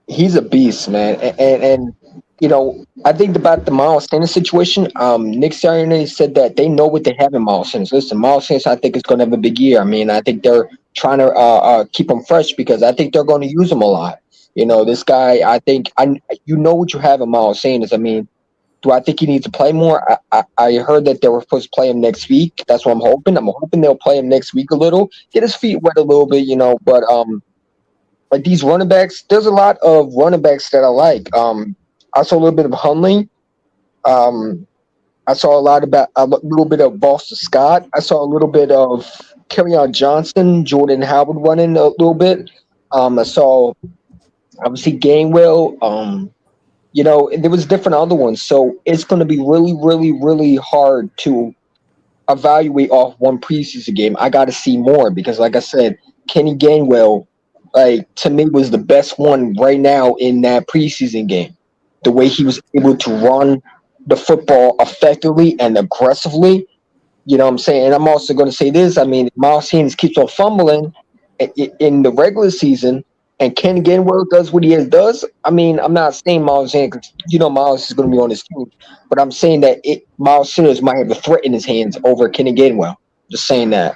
He's a beast, man. And you know, I think about the Miles Sanders situation. Nick Sirianni said that they know what they have in Miles Sanders. Listen, Miles Sanders, I think, is going to have a big year. I mean, I think they're trying to keep him fresh because I think they're going to use him a lot. You know, this guy, I think, you know what you have in Miles Sanders. I mean, do I think he needs to play more? I heard that they were supposed to play him next week. That's what I'm hoping. I'm hoping they'll play him next week a little, get his feet wet a little bit, you know. But like these running backs, there's a lot of running backs that I like. I saw a little bit of Hundley. I saw a little bit of Boston Scott. I saw a little bit of Kerryon Johnson, Jordan Howard running a little bit. I saw obviously Gainwell. You know, there was different other ones. So it's going to be really, really, really hard to evaluate off one preseason game. I got to see more because, like I said, Kenny Gainwell, to me, was the best one right now in that preseason game. The way he was able to run the football effectively and aggressively, you know what I'm saying? And I'm also going to say this. I mean, Miles Sanders keeps on fumbling in the regular season, and Kenny Gainwell does what he does. I mean, I'm not saying Miles Sanders, you know, Miles is going to be on his team, but I'm saying that Miles Sanders might have a threat in his hands over Kenny Gainwell. Just saying that.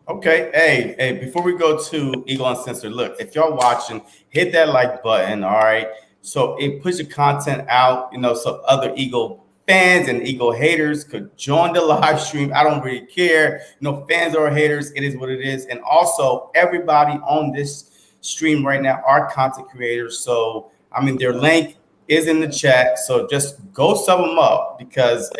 Okay, hey, before we go to Eagle Uncensored, look, if y'all watching, hit that like button, all right? So it puts your content out, you know, so other Eagle fans and Eagle haters could join the live stream. I don't really care. You know, fans or haters, it is what it is. And also, everybody on this stream right now are content creators. So, I mean, their link is in the chat. So just go sub them up because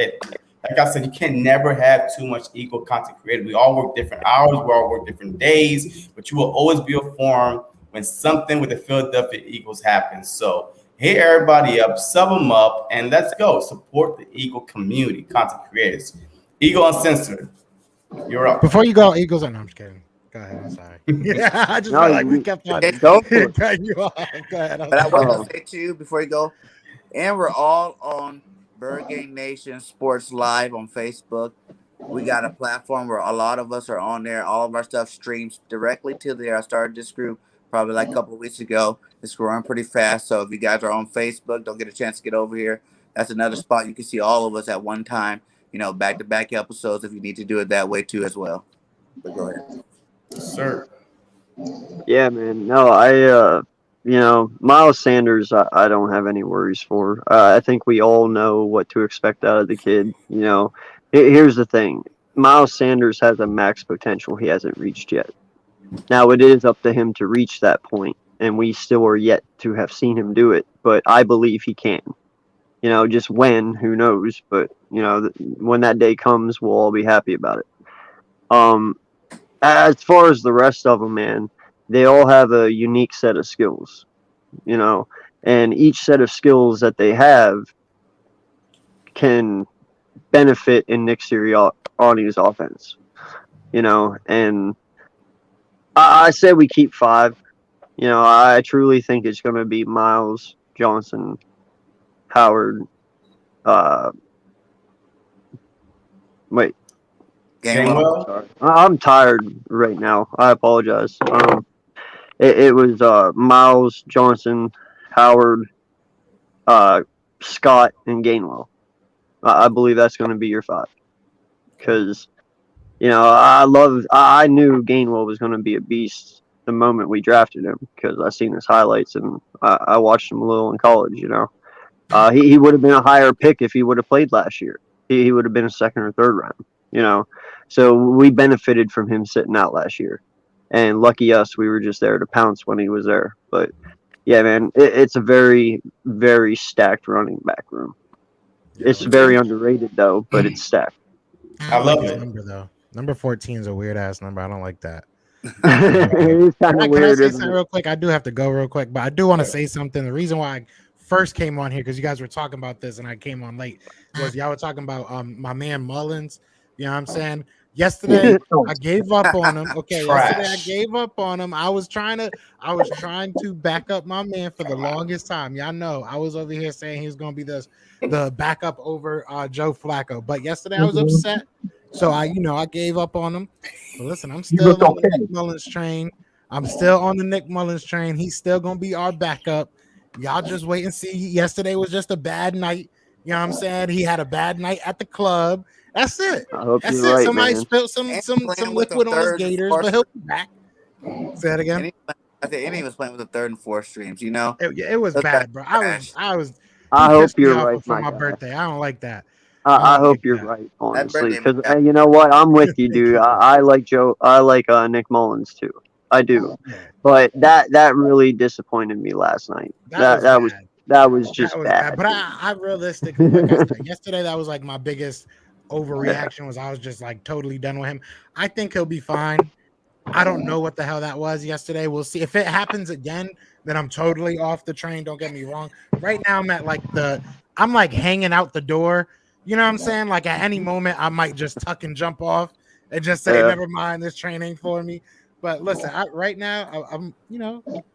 like I said, you can never have too much equal content created. We all work different hours, we all work different days, but you will always be informed when something with the Philadelphia Eagles happens. So hit everybody up, sub them up, and let's go. Support the Eagle community, content creators. Eagle Uncensored, you're up. Before you go, Eagles. No, I'm just kidding. Go ahead. I'm sorry. Yeah, I just No, felt like we kept on go for it. cutting you off. Go ahead. But I want to say too before you go, and we're all on Bird Gang Nation Sports Live on Facebook. We got a platform where a lot of us are on there. All of our stuff streams directly to there. I started this group probably like a couple of weeks ago. It's growing pretty fast. So if you guys are on Facebook, don't get a chance to get over here. That's another spot you can see all of us at one time. You know, back-to-back episodes if you need to do it that way too as well. But go ahead. Sir. Yeah, man. No, Miles Sanders, I don't have any worries for. I think we all know what to expect out of the kid. You know, here's the thing. Miles Sanders has a max potential he hasn't reached yet. Now, it is up to him to reach that point, and we still are yet to have seen him do it, but I believe he can. You know, just when, who knows, but, you know, when that day comes, we'll all be happy about it. As far as the rest of them, man, they all have a unique set of skills, you know, and each set of skills that they have can benefit in Nick Sirianni's offense, you know, and I say we keep 5. You know, I truly think it's going to be Miles, Johnson, Howard, Gainwell. Sorry. I'm tired right now. I apologize. It was Miles, Johnson, Howard, Scott, and Gainwell. I believe that's going to be your 5. Because, you know, I knew Gainwell was going to be a beast the moment we drafted him because I seen his highlights and I watched him a little in college, you know. He would have been a higher pick if he would have played last year. He would have been a 2nd or 3rd round, you know. So we benefited from him sitting out last year. And lucky us, we were just there to pounce when he was there. But, yeah, man, it's a very, very stacked running back room. It's very underrated, though, but it's stacked. I love it. Number, though. Number 14 is a weird-ass number. I don't like that. It's kind of weird. Can I say something real quick? I do have to go real quick, but I do want to say something. The reason why I first came on here, because you guys were talking about this and I came on late, was y'all were talking about my man Mullins. You know what I'm saying? Yesterday, I gave up on him. Okay, yesterday I gave up on him. I was trying to back up my man for the longest time. Y'all know I was over here saying he was going to be the backup over Joe Flacco. But yesterday I was upset, so I gave up on him. But listen, I'm still on the Nick Mullins train. He's still going to be our backup. Y'all just wait and see. Yesterday was just a bad night. You know what I'm saying? He had a bad night at the club. That's it. That's it. Right, somebody man. spilled some liquid on his gators, but he'll be back. Say that again. And he was playing with the 3rd and 4th streams. You know, it was bad, bro. I hope you're right for my birthday. I don't like that. I hope you're right, honestly, because you know what? I'm with you, dude. I like Joe. I like Nick Mullins too. I do, but that really disappointed me last night. That was just bad. But I realistically, like I said, yesterday that was like my biggest overreaction. Was I was just like totally done with him. I think he'll be fine. I don't know what the hell that was yesterday. We'll see. If it happens again, then I'm totally off the train. Don't get me wrong. Right now I'm at I'm like hanging out the door. You know what I'm saying? Like at any moment I might just tuck and jump off and just say, never mind, this train ain't for me. But listen, right now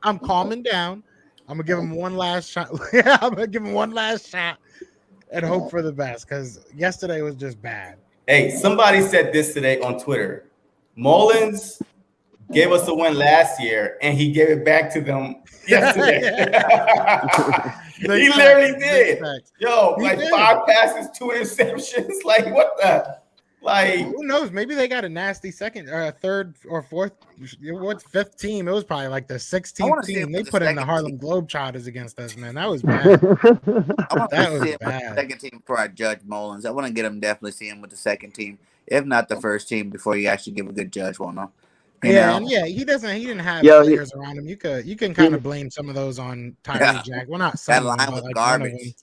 I'm calming down. I'm gonna give him one last shot. I'm gonna give him one last shot and hope for the best because yesterday was just bad. Hey, somebody said this today on Twitter. Mullins gave us a win last year, and he gave it back to them yesterday. He literally did. Yo, he did. 5 passes, 2 interceptions. Like, what the? Like, who knows? Maybe they got a nasty second or a 3rd or 4th. What's 5th team? It was probably like the 16th team. They put in the Harlem Globetrotters against us, man. That was bad. That was bad. The 2nd team before I judge Mullins. I want to get him, definitely see him with the 2nd team, if not the 1st team, before you actually give a good judge. Well, no. He didn't have players around him. You can kind of blame some of those on Tyree Jack. Well, not some, that line was garbage.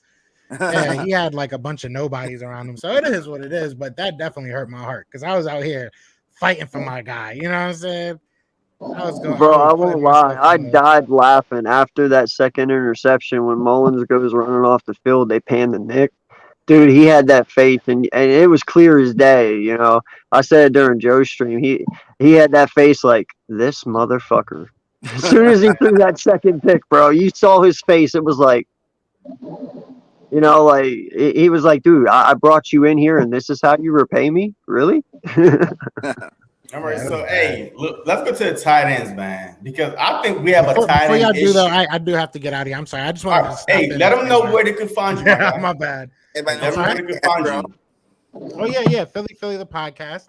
Yeah, he had like a bunch of nobodies around him. So it is what it is, but that definitely hurt my heart because I was out here fighting for my guy. You know what I'm saying? Bro, I won't lie. I died laughing after that second interception when Mullins goes running off the field. They pan the Nick. Dude, he had that faith, and it was clear as day. You know, I said it during Joe's stream. He had that face like this motherfucker. As soon as he threw that second pick, bro, you saw his face. It was like, you know, like he was like, dude, I brought you in here, and this is how you repay me? Really? All right, so hey, look, let's go to the tight ends, man, because I think we have a tight before end y'all issue. do though, I do have to get out of here. I'm sorry. I just wanted to Hey, let them know where they can find you. Yeah, my bad. Let them know where they can find you. Oh yeah, Philly the podcast.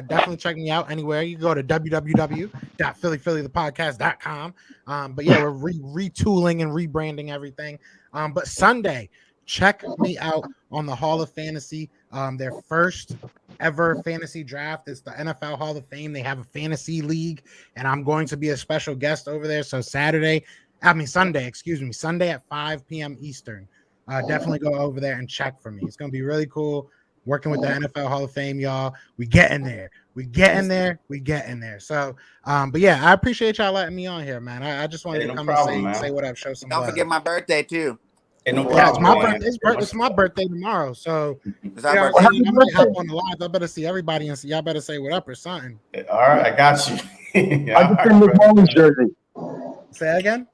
Definitely check me out anywhere. You can go to www.phillythepodcast.com. But yeah, we're retooling and rebranding everything. But Sunday, check me out on the Hall of Fantasy. Their first ever fantasy draft. It's the NFL Hall of Fame. They have a fantasy league, and I'm going to be a special guest over there. So Sunday at 5 p.m. Eastern. Definitely go over there and check for me. It's going to be really cool working with the NFL Hall of Fame, y'all. We getting there. So, but yeah, I appreciate y'all letting me on here, man. I just wanted to come and say what up, show some Don't forget my birthday too. Hey, no yeah, problem, it's my birthday tomorrow, so I might hop on the live. I better see everybody and y'all better say what up or something. All right, I got you. I'll get you a Nick Mullins jersey. Say that again?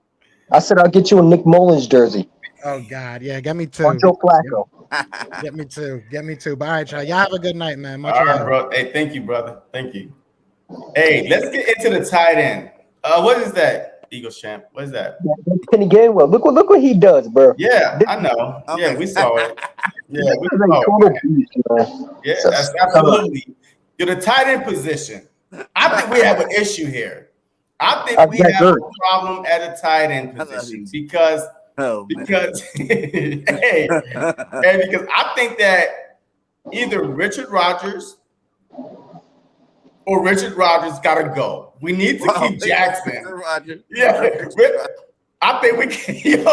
I said I'll get you a Nick Mullins jersey. Oh God, yeah, get me too. Or Joe Flacco. Get me too. But all right, y'all have a good night, man. All right, bro. Hey, thank you, brother. Thank you. Hey, let's get into the tight end. What is that? Eagles champ. What is that? Kenny Gainwell. Look what he does, bro. Yeah, I know. Okay. Yeah, we saw it. Yeah, we saw it. Yeah, that's absolutely. You're the tight end position. I think we have an issue here. I think we have a problem at a tight end position because because I think that either Richard Rodgers or Richard Rodgers gotta go. We need to keep Jackson. Yeah, I think we can.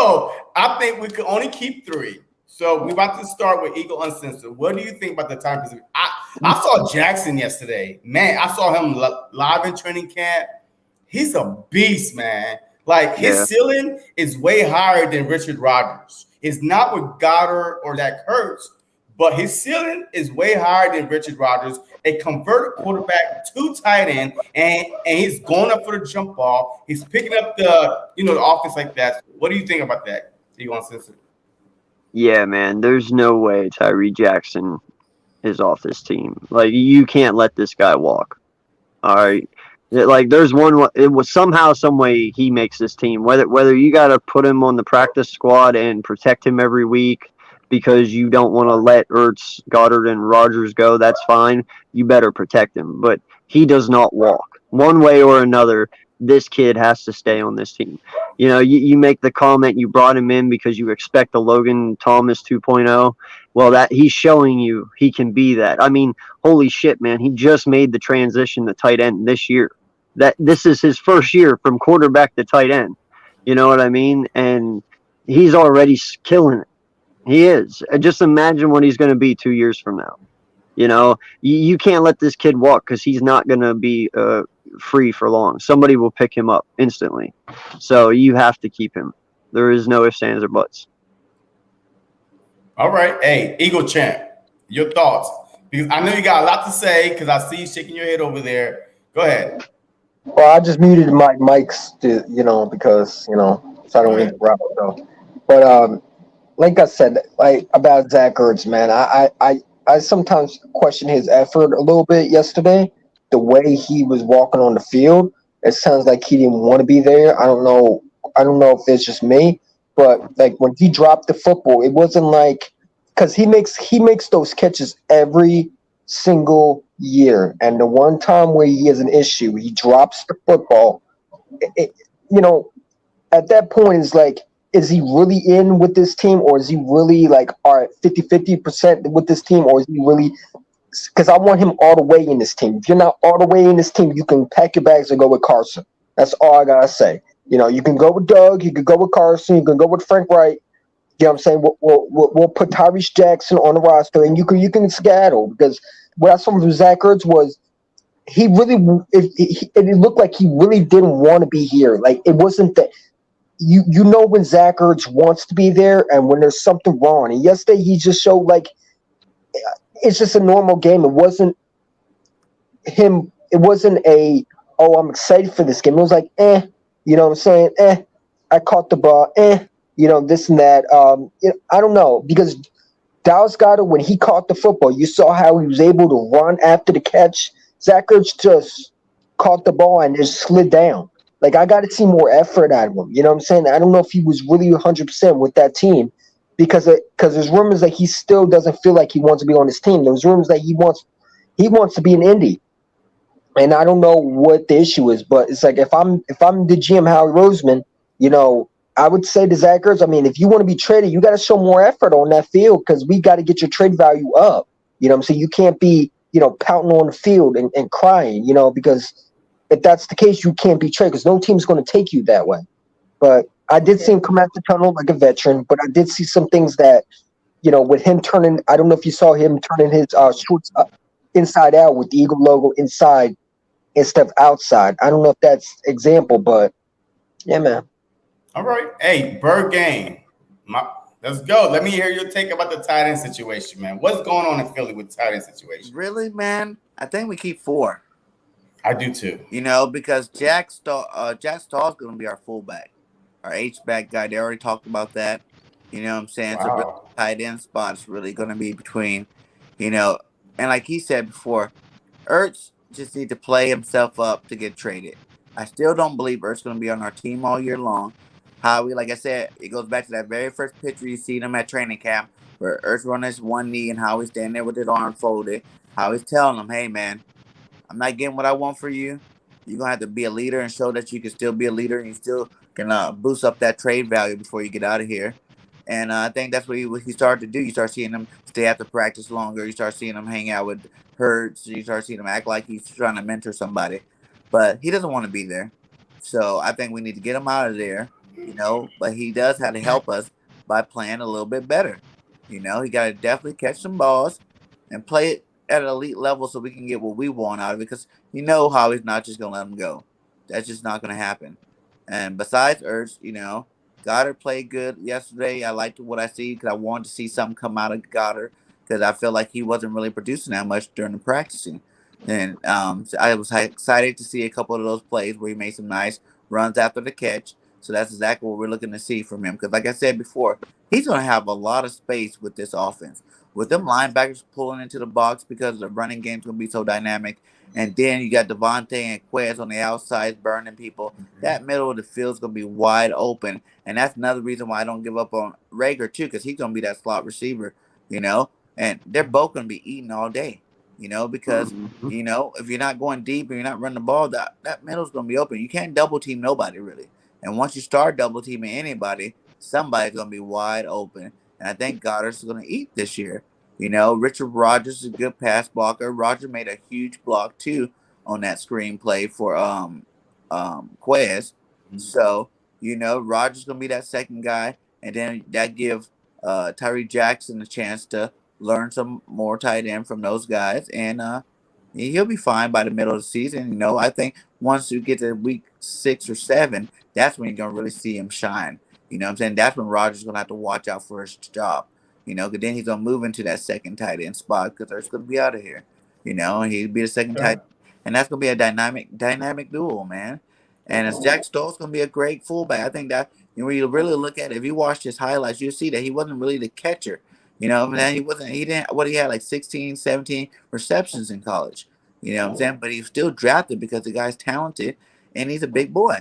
I think we can only keep 3. So we're about to start with Eagle Uncensored. What do you think about the time position? I saw Jackson yesterday. Man, I saw him live in training camp. He's a beast, man. Like his ceiling is way higher than Richard Rodgers. It's not with Goddard or that Hurts, but his ceiling is way higher than Richard Rodgers, a converted quarterback to tight end, and he's going up for the jump ball. He's picking up the offense like that. What do you think about that? You want to say? Yeah, man. There's no way Tyree Jackson is off this team. Like you can't let this guy walk. All right. Like there's one. It was somehow, some way he makes this team. Whether you got to put him on the practice squad and protect him every week because you don't want to let Ertz, Goddard, and Rodgers go, that's fine. You better protect him. But he does not walk. One way or another, this kid has to stay on this team. You know, you make the comment you brought him in because you expect a Logan Thomas 2.0. Well, that he's showing you he can be that. I mean, holy shit, man. He just made the transition to tight end this year. This is his first year from quarterback to tight end. You know what I mean? And he's already killing it. He is. Just imagine what he's going to be 2 years from now. You know, you can't let this kid walk because he's not going to be free for long. Somebody will pick him up instantly. So you have to keep him. There is no ifs, ands, or buts. All right. Hey, Eagle Champ, your thoughts. Because I know you got a lot to say because I see you shaking your head over there. Go ahead. Well, I just muted my mics to, because, so I don't interrupt. So. But like I said, like about Zach Ertz, man, I sometimes question his effort a little bit yesterday. The way he was walking on the field, it sounds like he didn't want to be there. I don't know if it's just me, but like when he dropped the football, it wasn't like because he makes those catches every single year, and the one time where he has an issue, he drops the football. At that point, it's like, is he really in with this team, or is he really like, all right, 50% with this team, or is he really? Because I want him all the way in this team. If you're not all the way in this team, you can pack your bags and go with Carson. That's all I gotta say. You can go with Doug, you can go with Carson, you can go with Frank Wright. You know what I'm saying? We'll put Tyrese Jackson on the roster, and you can skedaddle, because what I saw from Zach Ertz was he really it looked like he really didn't want to be here. Like, it wasn't that you know when Zach Ertz wants to be there and when there's something wrong. And yesterday he just showed like it's just a normal game. It wasn't him. It wasn't a, oh, I'm excited for this game. It was like, you know what I'm saying? I caught the ball. This and that. I don't know, because Dallas Goedert, when he caught the football, you saw how he was able to run after the catch. Zach Ertz just caught the ball and just slid down. Like, I got to see more effort out of him. You know what I'm saying? I don't know if he was really 100% with that team, because there's rumors that he still doesn't feel like he wants to be on this team. There's rumors that he wants to be in Indy, and I don't know what the issue is. But it's like, if I'm the GM, Howie Roseman, I would say to Zach Ertz, I mean, if you want to be traded, you got to show more effort on that field, because we got to get your trade value up. You know what I'm saying? You can't be, pouting on the field and crying, because if that's the case, you can't be traded, because no team's going to take you that way. But I did see him come out the tunnel like a veteran, but I did see some things that, with him turning, I don't know if you saw him turning his shorts inside out with the Eagle logo inside instead of outside. I don't know if that's example, but yeah, man. All right. Hey, Bird Game. Let's go. Let me hear your take about the tight end situation, man. What's going on in Philly with the tight end situation? Really, man? I think we keep 4. I do too. Because Jack Stahl's going to be our fullback, our H-back guy. They already talked about that. You know what I'm saying? Wow. So tight end spot is really going to be between, and like he said before, Ertz just need to play himself up to get traded. I still don't believe Ertz going to be on our team all year long. Like I said, it goes back to that very first picture you see him at training camp, where Ertz running his one knee and how he's standing there with his arm folded. How he's telling him, hey, man, I'm not getting what I want for you. You're going to have to be a leader and show that you can still be a leader, and you still can boost up that trade value before you get out of here. And I think that's what he started to do. You start seeing him stay after practice longer. You start seeing him hang out with Hurts. You start seeing him act like he's trying to mentor somebody. But he doesn't want to be there. So I think we need to get him out of there, But he does have to help us by playing a little bit better. He got to definitely catch some balls and play it at an elite level so we can get what we want out of it, because how he's not just going to let him go. That's just not going to happen. And besides Ertz, Goddard played good yesterday. I liked what I see, because I wanted to see something come out of Goddard, because I feel like he wasn't really producing that much during the practicing. And so I was excited to see a couple of those plays where he made some nice runs after the catch. So that's exactly what we're looking to see from him. Because like I said before, he's going to have a lot of space with this offense. With them linebackers pulling into the box, because the running game's going to be so dynamic. And then you got Devontae and Quez on the outside burning people. That middle of the field's going to be wide open. And that's another reason why I don't give up on Rager, too, because he's going to be that slot receiver, And they're both going to be eating all day, because, if you're not going deep and you're not running the ball, that middle's going to be open. You can't double team nobody, really. And once you start double teaming anybody, somebody's going to be wide open. And I think Goddard's going to eat this year. Richard Rodgers is a good pass blocker. Roger made a huge block, too, on that screenplay for Quez. So, Rodgers going to be that second guy. And then that gives Tyree Jackson a chance to learn some more tight end from those guys. And he'll be fine by the middle of the season. I think once you get to week 6 or 7, that's when you're going to really see him shine. You know what I'm saying? That's when Rodgers going to have to watch out for his job. Because then he's going to move into that second tight end spot, because Ertz going to be out of here. And he'll be the second tight end. And that's going to be a dynamic duel, man. And as Jack Stoll's going to be a great fullback. I think that when you really look at it, if you watch his highlights, you'll see that he wasn't really the catcher. He had like 16, 17 receptions in college. You know what I'm saying? But he was still drafted because the guy's talented and he's a big boy.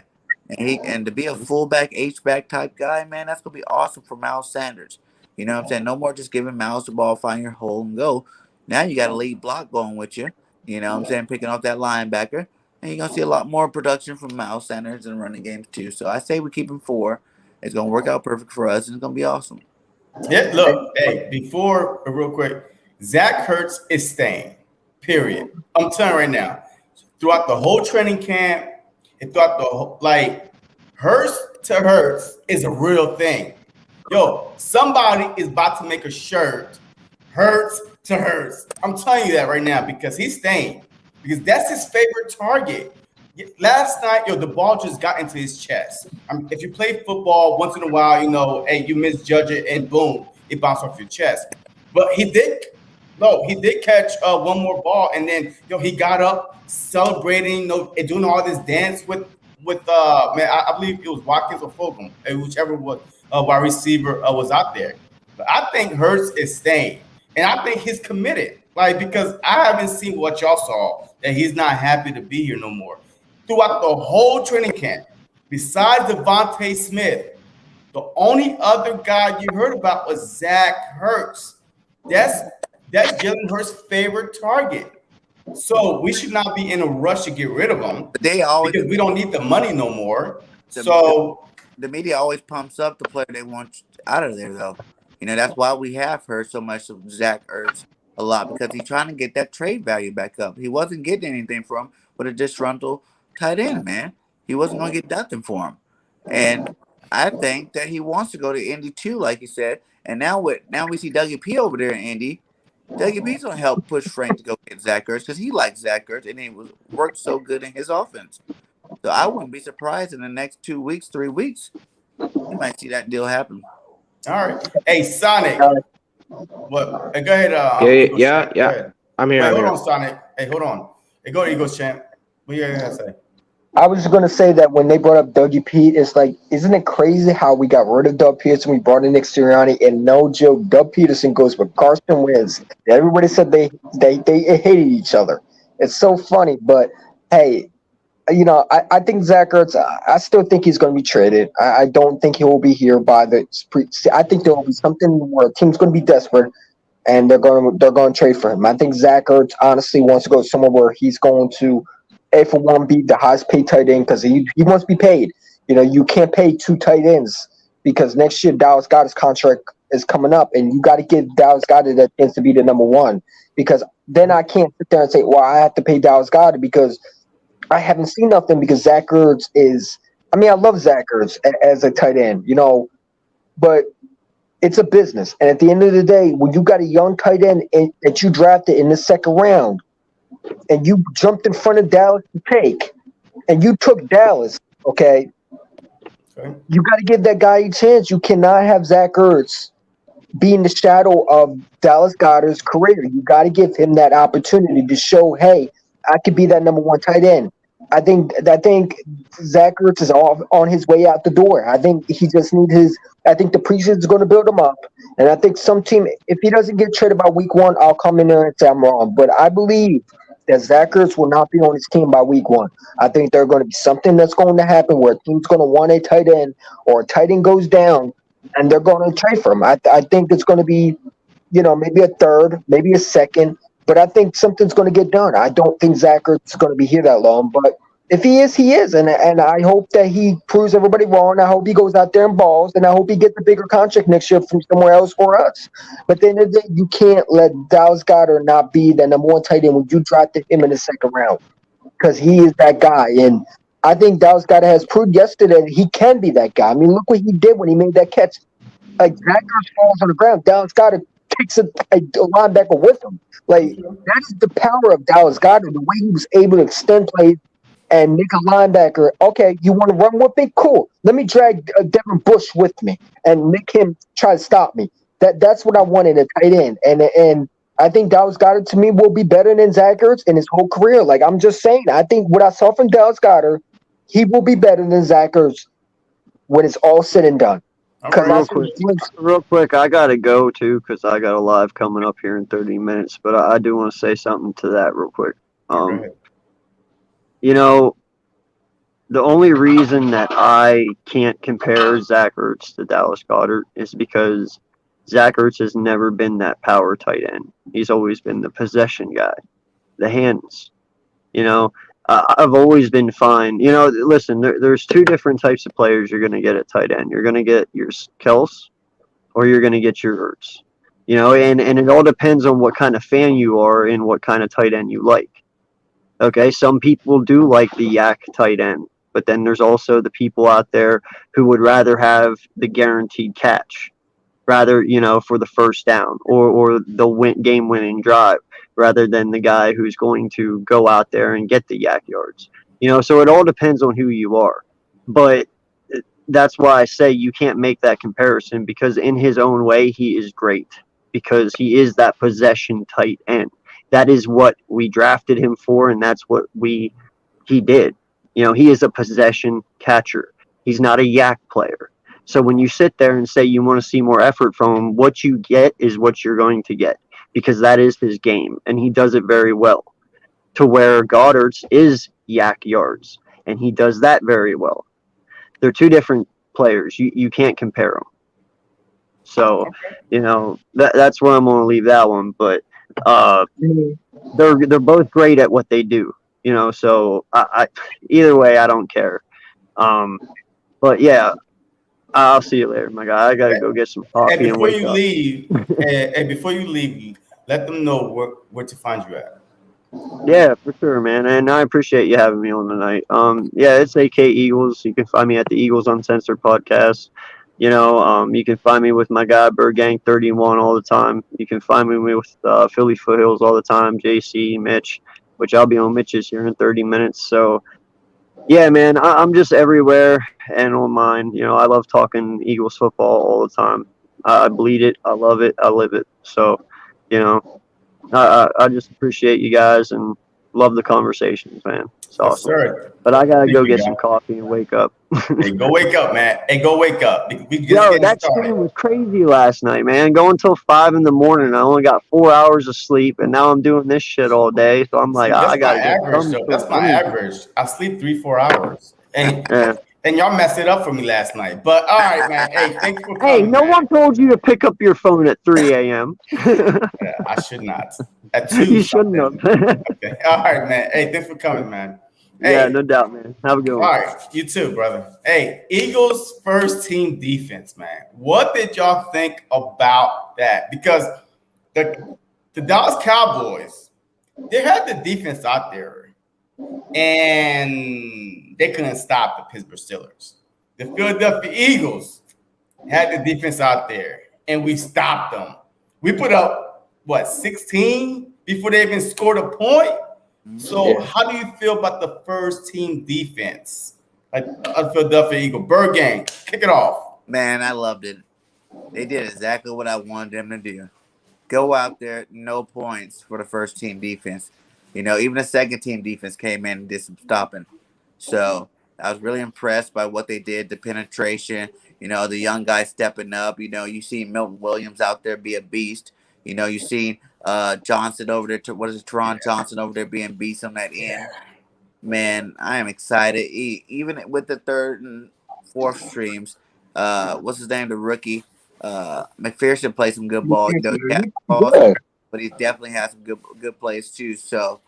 And to be a fullback, H-back type guy, man, that's going to be awesome for Miles Sanders. You know what I'm saying? No more just giving Miles the ball, find your hole, and go. Now you got a lead block going with you. You know what I'm saying? Picking off that linebacker. And you're going to see a lot more production from Miles Sanders in running games, too. So I say we keep him 4. It's going to work out perfect for us, and it's going to be awesome. Yeah, look, hey, before, real quick, Zach Ertz is staying, period. I'm telling you right now, throughout the whole training camp, and throughout the whole, Hurts to Hurts is a real thing. Yo, somebody is about to make a shirt, Hurts to Hurts. I'm telling you that right now because he's staying. Because that's his favorite target. Last night, the ball just got into his chest. If you play football once in a while, hey, you misjudge it and boom, it bounced off your chest. But he did catch one more ball, and then he got up celebrating, and doing all this dance with man, I believe it was Watkins or Fulgham, whichever was wide receiver was out there. But I think Hurts is staying, and I think he's committed. Because I haven't seen what y'all saw that he's not happy to be here no more. Throughout the whole training camp, besides Devontae Smith, the only other guy you heard about was Zach Hurts. That's Jalen Hurts' favorite target. So we should not be in a rush to get rid of him. But they always, because we don't need the money no more. The media always pumps up the player they want out of there, though. That's why we have heard so much of Zach Ertz a lot, because he's trying to get that trade value back up. He wasn't getting anything from with a disgruntled tight end, man. He wasn't going to get nothing for him. And I think that he wants to go to Indy too, like you said. And now we see Dougie P over there in Indy. Dougie P's going to help push Frank to go get Zach Ertz because he likes Zach Ertz and he worked so good in his offense. So I wouldn't be surprised in the next 2 weeks, 3 weeks, you might see that deal happen. All right. Hey, Sonic. What? Hey, go ahead. Yeah. Go ahead. I'm here. Hold on, Sonic. Hey, hold on. Hey, go to Eagles, champ. What you gonna say? I was just gonna say that when they brought up Dougie P, it's like, isn't it crazy how we got rid of Doug Peterson, we brought in Nick Sirianni, and no joke, Doug Peterson goes with Carson Wentz. Everybody said they hated each other. It's so funny, but hey, I think Zach Ertz, I still think he's going to be traded. I don't think he will be here by the. I think there will be something where a team's going to be desperate, and they're going to trade for him. I think Zach Ertz honestly wants to go somewhere where he's going to, for one, be the highest paid tight end because he wants to be paid. You can't pay 2 tight ends because next year Dallas Goedert's contract is coming up, and you got to give Dallas Goedert that chance to be the number 1 because then I can't sit there and say, well, I have to pay Dallas Goedert because I haven't seen nothing because Zach Ertz is – I love Zach Ertz as a tight end, but it's a business. And at the end of the day, when you got a young tight end that you drafted in the second round and you jumped in front of Dallas to take and you took Dallas, okay, you got to give that guy a chance. You cannot have Zach Ertz be in the shadow of Dallas Goedert's career. You got to give him that opportunity to show, hey, I could be that number 1 tight end. I think Zach Ertz is on his way out the door. I think he just needs I think the preseason is going to build him up. And I think some team, if he doesn't get traded by week 1, I'll come in there and say I'm wrong. But I believe that Zach Ertz will not be on his team by week 1. I think there's going to be something that's going to happen where a team's going to want a tight end or a tight end goes down and they're going to trade for him. I think it's going to be, maybe a third, maybe a second. But I think something's going to get done. I don't think Zach Ertz is going to be here that long. But if he is, he is. And I hope that he proves everybody wrong. I hope he goes out there and balls. And I hope he gets a bigger contract next year from somewhere else for us. But at the end of the day, you can't let Dallas Goedert not be the number 1 tight end when you drafted him in the second round. Because he is that guy. And I think Dallas Goedert has proved yesterday that he can be that guy. Look what he did when he made that catch. Like, Zach Ertz falls on the ground. Dallas Goedert takes a linebacker with him. Like, that is the power of Dallas Goedert, the way he was able to extend plays and make a linebacker. Okay, you want to run with me? Cool. Let me drag Devin Bush with me and make him try to stop me. That's what I want in a tight end. And I think Dallas Goedert, to me, will be better than Zach Ertz in his whole career. Like, I'm just saying, I think what I saw from Dallas Goedert, he will be better than Zach Ertz when it's all said and done. Real quick, I gotta go too because I got a live coming up here in 30 minutes. But I do want to say something to that real quick. The only reason that I can't compare Zach Ertz to Dallas Goedert is because Zach Ertz has never been that power tight end. He's always been the possession guy, the hands. I've always been fine. Listen, there's 2 different types of players you're going to get at tight end. You're going to get your Kels or you're going to get your Ertz. And it all depends on what kind of fan you are and what kind of tight end you like. Okay, some people do like the yak tight end, but then there's also the people out there who would rather have the guaranteed catch. rather, for the first down or the game winning drive, rather than the guy who's going to go out there and get the yak yards. So it all depends on who you are. But that's why I say you can't make that comparison, because in his own way, he is great, because he is that possession tight end. That is what we drafted him for, and that's what he did. He is a possession catcher. He's not a yak player. So when you sit there and say you want to see more effort from him, what you get is what you're going to get, because that is his game, and he does it very well. To where Goddard's is yak yards, and he does that very well. They're two different players. You can't compare them. So, that's where I'm going to leave that one. But they're both great at what they do. So I either way, I don't care. But yeah, I'll see you later, my guy. I gotta go get some coffee and wake up. Before you leave, let them know where to find you at. Yeah, for sure, man. And I appreciate you having me on tonight. Yeah, it's AK Eagles. You can find me at the Eagles Uncensored podcast. You can find me with my guy Bird Gang 31 all the time. You can find me with Philly Foothills all the time, JC, Mitch, which I'll be on Mitch's here in 30 minutes. So, yeah, man, I'm just everywhere and on mine. I love talking Eagles football all the time. I bleed it. I love it. I live it. So, I just appreciate you guys and love the conversations, man. It's awesome. Sir. But I gotta go get some coffee and wake up. Hey, go wake up, man. Hey, go wake up. That stream was crazy last night, man. Going till 5 in the morning. I only got 4 hours of sleep, and now I'm doing this shit all day. So I'm like, I gotta get some. That's my average. I sleep 3-4 hours, and y'all messed it up for me last night. But all right, man. Hey, thanks for coming. Hey, no one told you to pick up your phone at 3 a.m. Yeah, I should not. At 2. You shouldn't have. Okay. All right, man. Hey, thanks for coming, man. Hey, yeah, no doubt, man. Have a good one. All right, you too, brother. Hey, Eagles first team defense, man. What did y'all think about that? Because the Dallas Cowboys, they had the defense out there, and they couldn't stop the Pittsburgh Steelers. The Philadelphia Eagles had the defense out there, and we stopped them. We put up, 16 before they even scored a point? So how do you feel about the first team defense? Like Philadelphia Eagle, Bird Gang, kick it off. Man, I loved it. They did exactly what I wanted them to do. Go out there, no points for the first team defense. Even the second team defense came in and did some stopping. So I was really impressed by what they did, the penetration, the young guys stepping up. You see Milton Williams out there be a beast. You see Johnson over there. Teron Johnson over there being beast on that end. Man, I am excited. Even with the third and fourth streams, what's his name? The rookie, McPherson plays some good ball. He has balls, but he definitely has some good plays too. So,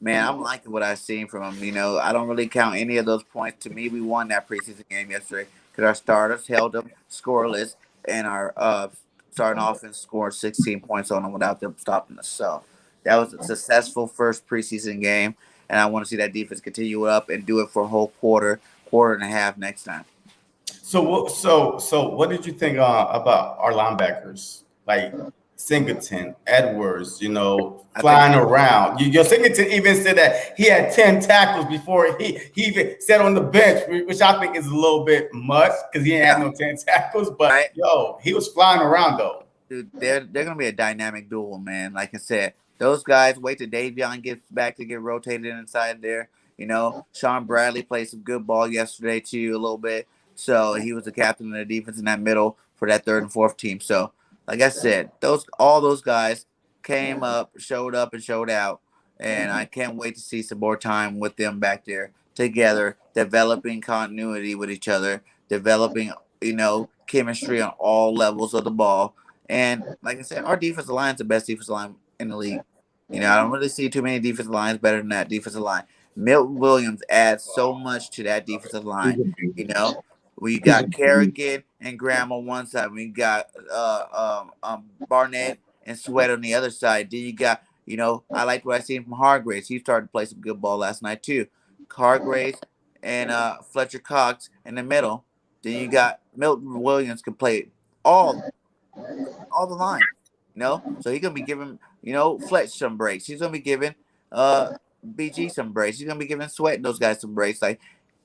man, I'm liking what I've seen from him. I don't really count any of those points. To me, we won that preseason game yesterday because our starters held them scoreless, and our starting offense scored 16 points on them without them stopping us. So that was a successful first preseason game, and I want to see that defense continue up and do it for a whole quarter and a half next time. So what did you think about our linebackers, like Singleton, Edwards? Flying around. Your Singleton even said that he had 10 tackles before he even sat on the bench, which I think is a little bit much because he didn't have no 10 tackles. But he was flying around though. Dude, they're gonna be a dynamic duel, man. Like I said, those guys wait till Davion gets back to get rotated inside there. Sean Bradley played some good ball yesterday too, a little bit. So he was the captain of the defense in that middle for that third and fourth team. So, like I said, all those guys came up, showed out, and I can't wait to see some more time with them back there together, developing continuity with each other, developing, chemistry on all levels of the ball. And like I said, our defensive line is the best defensive line in the league. I don't really see too many defensive lines better than that defensive line. Milton Williams adds so much to that defensive line. We got Kerrigan and Graham on one side. We got Barnett and Sweat on the other side. Then you got, I liked what I seen from Hargraves. He started to play some good ball last night too. Hargraves and Fletcher Cox in the middle. Then you got Milton Williams can play all all the line. So he's gonna be giving Fletch some breaks. He's gonna be giving BG some breaks. He's gonna be giving Sweat and those guys some breaks. Like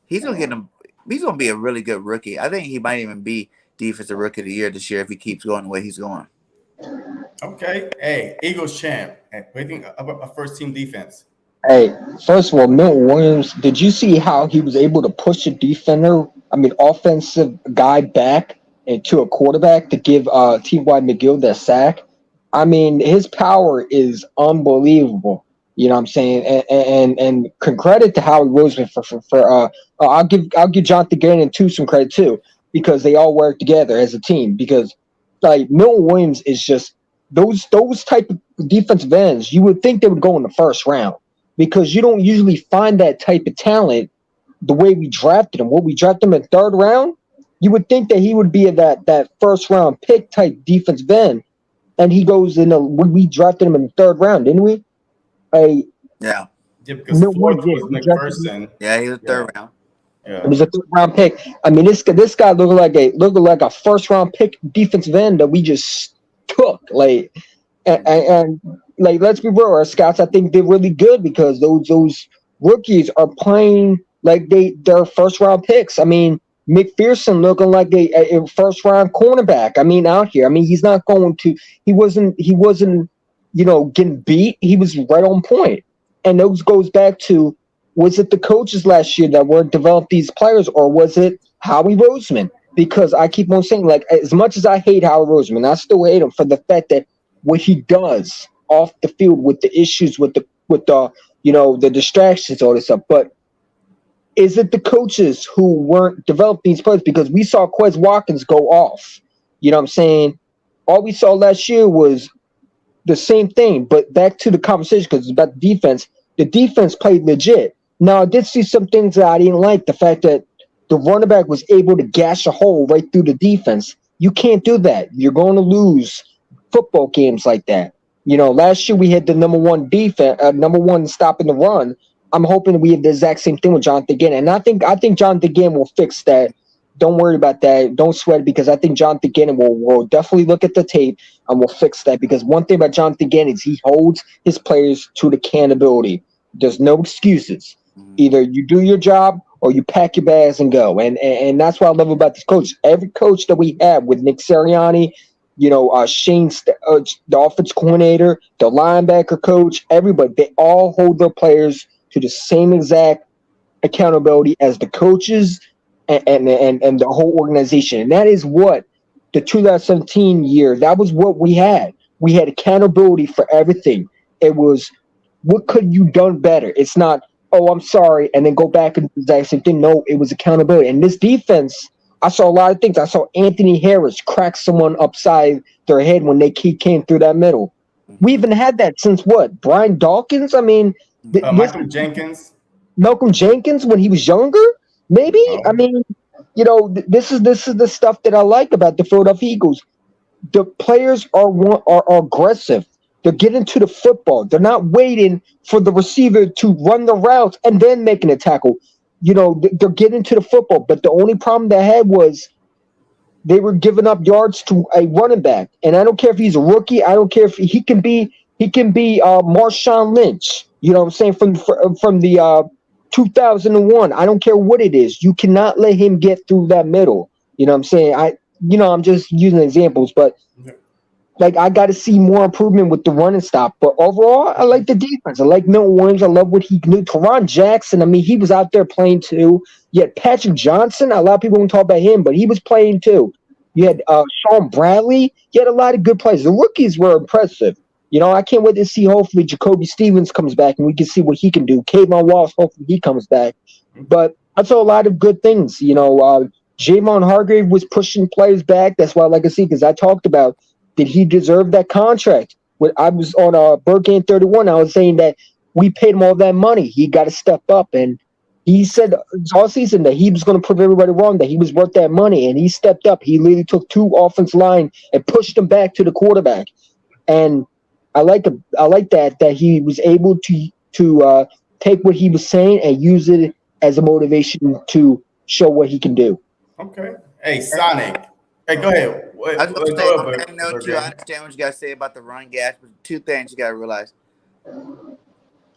he's gonna get him. He's gonna be a really good rookie. I think he might even be defensive rookie of the year this year if he keeps going the way he's going. Okay. Hey, Eagles champ. Hey, what do you think about a first team defense? Hey, first of all, Milton Williams, did you see how he was able to push a offensive guy back into a quarterback to give T.Y. McGill that sack? I mean, his power is unbelievable. You know what I'm saying? And credit to Howie Roseman for I'll give Jonathan Gannon too some credit too, because they all work together as a team. Because like Milton Williams is just those type of defensive ends, you would think they would go in the first round, because you don't usually find that type of talent the way we drafted him. What we drafted him in third round, you would think that he would be that first round pick type defensive end, and he goes we drafted him in the third round, didn't we? Yeah, because fourth was McPherson. Yeah, he was third round. Yeah. It was a third round pick. I mean, this guy looked like a first round pick defensive end that we just took. And let's be real, our scouts I think did really good, because those rookies are playing like they're first round picks. I mean, McPherson looking like a first round cornerback. I mean, out here. I mean, he wasn't getting beat. He was right on point. And those goes back to, was it the coaches last year that were developed these players, or was it Howie Roseman? Because I keep on saying, like, as much as I hate Howie Roseman, I still hate him for the fact that what he does off the field with the issues with the distractions, all this stuff. But is it the coaches who weren't developing these players? Because we saw Quez Watkins go off. You know what I'm saying? All we saw last year was the same thing. But back to the conversation, because it's about the defense. The defense played legit. Now, I did see some things that I didn't like. The fact that the running back was able to gash a hole right through the defense. You can't do that. You're going to lose football games like that. Last year we had the number one defense, number one stopping the run. I'm hoping we have the exact same thing with Jonathan Gannon. And I think Jonathan Gannon will fix that. Don't worry about that. Don't sweat it, because I think Jonathan Gannon will definitely look at the tape and will fix that. Because one thing about Jonathan Gannon is he holds his players to the accountability. There's no excuses. Either you do your job or you pack your bags and go. And that's what I love about this coach. Every coach that we have, with Nick Sirianni, Shane, the offense coordinator, the linebacker coach, everybody, they all hold their players to the same exact accountability as the coaches and the whole organization. And that is what the 2017 year, that was what we had. We had accountability for everything. It was, what could you done better? It's not, oh, I'm sorry, and then go back and do the exact same thing. No, it was accountability. And this defense, I saw a lot of things. I saw Anthony Harris crack someone upside their head when he came through that middle. We even had that since what? Brian Dawkins? I mean, Malcolm Jenkins when he was younger, maybe. I mean, this is the stuff that I like about the Philadelphia Eagles. The players are aggressive. They're getting to the football. They're not waiting for the receiver to run the routes and then making a tackle. They're getting to the football. But the only problem they had was they were giving up yards to a running back. And I don't care if he's a rookie. I don't care if he can be Marshawn Lynch. You know what I'm saying? From the 2001. I don't care what it is. You cannot let him get through that middle. You know what I'm saying? I'm just using examples, but I got to see more improvement with the run and stop. But overall, I like the defense. I like Milton Williams. I love what he knew. Teron Jackson, I mean, he was out there playing too. You had Patrick Johnson. A lot of people don't talk about him, but he was playing too. You had Sean Bradley. You had a lot of good players. The rookies were impressive. I can't wait to see, hopefully, Jacoby Stevens comes back and we can see what he can do. Kayvon Wallace, hopefully he comes back. But I saw a lot of good things. Javon Hargrave was pushing players back. That's why I like to see, because I talked about, did he deserve that contract? When I was on Bird Game 31, I was saying that we paid him all that money. He got to step up. And he said all season that he was going to prove everybody wrong, that he was worth that money. And he stepped up. He literally took two offensive line and pushed them back to the quarterback. And I like that he was able to take what he was saying and use it as a motivation to show what he can do. Okay. Hey, Sonic. Hey, go ahead. Wait, I was going to go say, ahead, on that note, too, I Burger. understand what you got to say about the run gas, but two things you got to realize.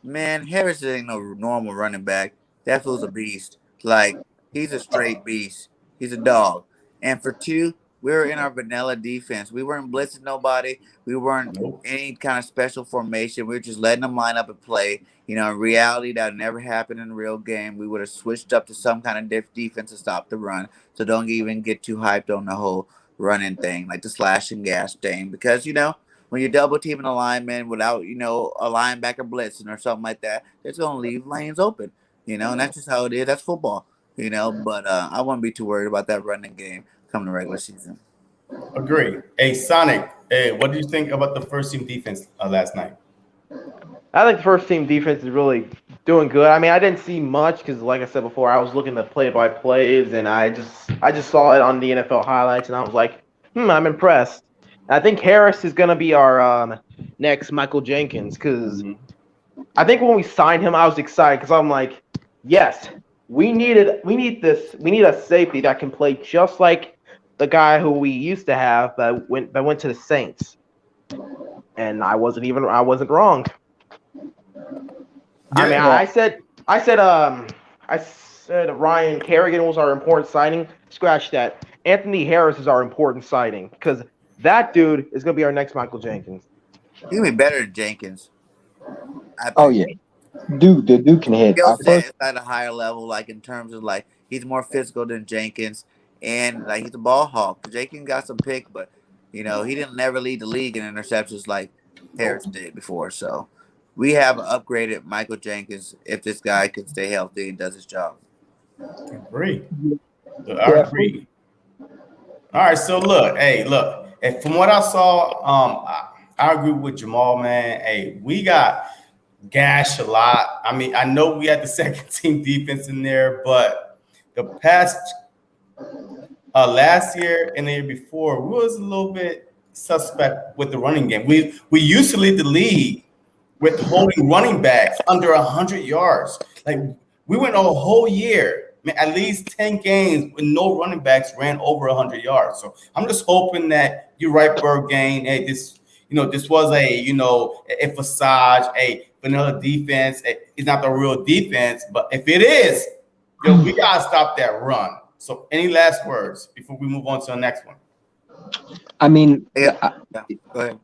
Man, Harris ain't no normal running back. That fool's a beast. Like, he's a straight beast. He's a dog. And for two, we were in our vanilla defense. We weren't blitzing nobody. We weren't Nope. any kind of special formation. We were just letting them line up and play. You know, in reality, that never happened in a real game. We would have switched up to some kind of defense to stop the run. So don't even get too hyped on the whole running thing, like the slash and gas thing. Because, you know, when you're double teaming a lineman without, you know, a linebacker blitzing or something like that, it's going to leave lanes open, you know, and that's just how it is. That's football, you know, but I wouldn't be too worried about that running game coming to regular season. Agree. Hey, Sonic, hey, what do you think about the first team defense last night? I think the first team defense is really doing good. I mean, I didn't see much because, like I said before, I was looking at play-by-plays, and I just saw it on the NFL highlights, and I was like, I'm impressed. I think Harris is going to be our next Michael Jenkins because I think when we signed him, I was excited because I'm like, yes, we need a safety that can play just like the guy who we used to have that went to the Saints, and I wasn't wrong. I mean, I said Ryan Kerrigan was our important signing. Scratch that. Anthony Harris is our important signing because that dude is going to be our next Michael Jenkins. He's going to be better than Jenkins. Oh yeah, dude, the dude can hit. Skill set is at a higher level, like in terms of like he's more physical than Jenkins, and like he's a ball hawk. Jenkins got some pick, but you know he didn't never lead the league in interceptions like Harris did before. So we have an upgraded Michael Jenkins if this guy can stay healthy and does his job. Agree. I agree. All right, so look, and from what I saw, I agree with Jamal, man. Hey, we got gashed a lot. I mean, I know we had the second team defense in there, but the past last year and the year before, we was a little bit suspect with the running game. We used to lead the league with holding running backs under 100 yards. Like we went a whole year, at least 10 games with no running backs ran over 100 yards. So I'm just hoping that you're right, Bergane. Hey, this was a facade, a vanilla defense. It's not the real defense, but if it is, we gotta stop that run. So any last words before we move on to the next one? I mean, Go ahead.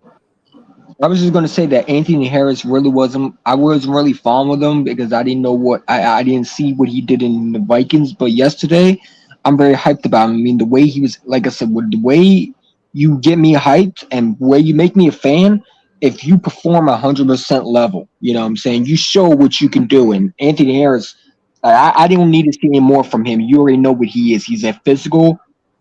I was just going to say that Anthony Harris really wasn't. I wasn't really fond with him because I didn't know what I didn't see what he did in the Vikings. But yesterday, I'm very hyped about him. I mean, the way he was, like I said, with the way you get me hyped and where you make me a fan. If you perform 100% level, you know what I'm saying, you show what you can do. And Anthony Harris, I didn't need to see any more from him. You already know what he is. He's a physical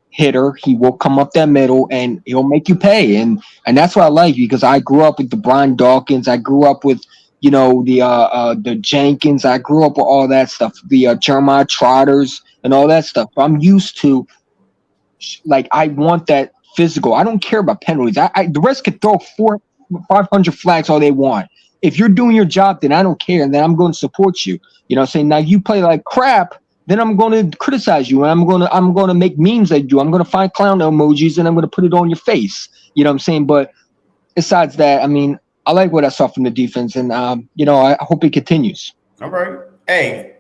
hitter. He will come up that middle and he'll make you pay. And that's what I like because I grew up with the Brian Dawkins. I grew up with, the Jenkins. I grew up with all that stuff, the Jeremiah Trotters and all that stuff. I'm used to, like, I want that physical. I don't care about penalties. The rest could throw 500 flags all they want. If you're doing your job, then I don't care. And then I'm going to support you. You know what I'm saying? Now you play like crap, then I'm going to criticize you, and I'm going to make memes at you. I'm going to find clown emojis, and I'm going to put it on your face. You know what I'm saying? But besides that, I mean, I like what I saw from the defense, and I hope it continues. All right. Hey,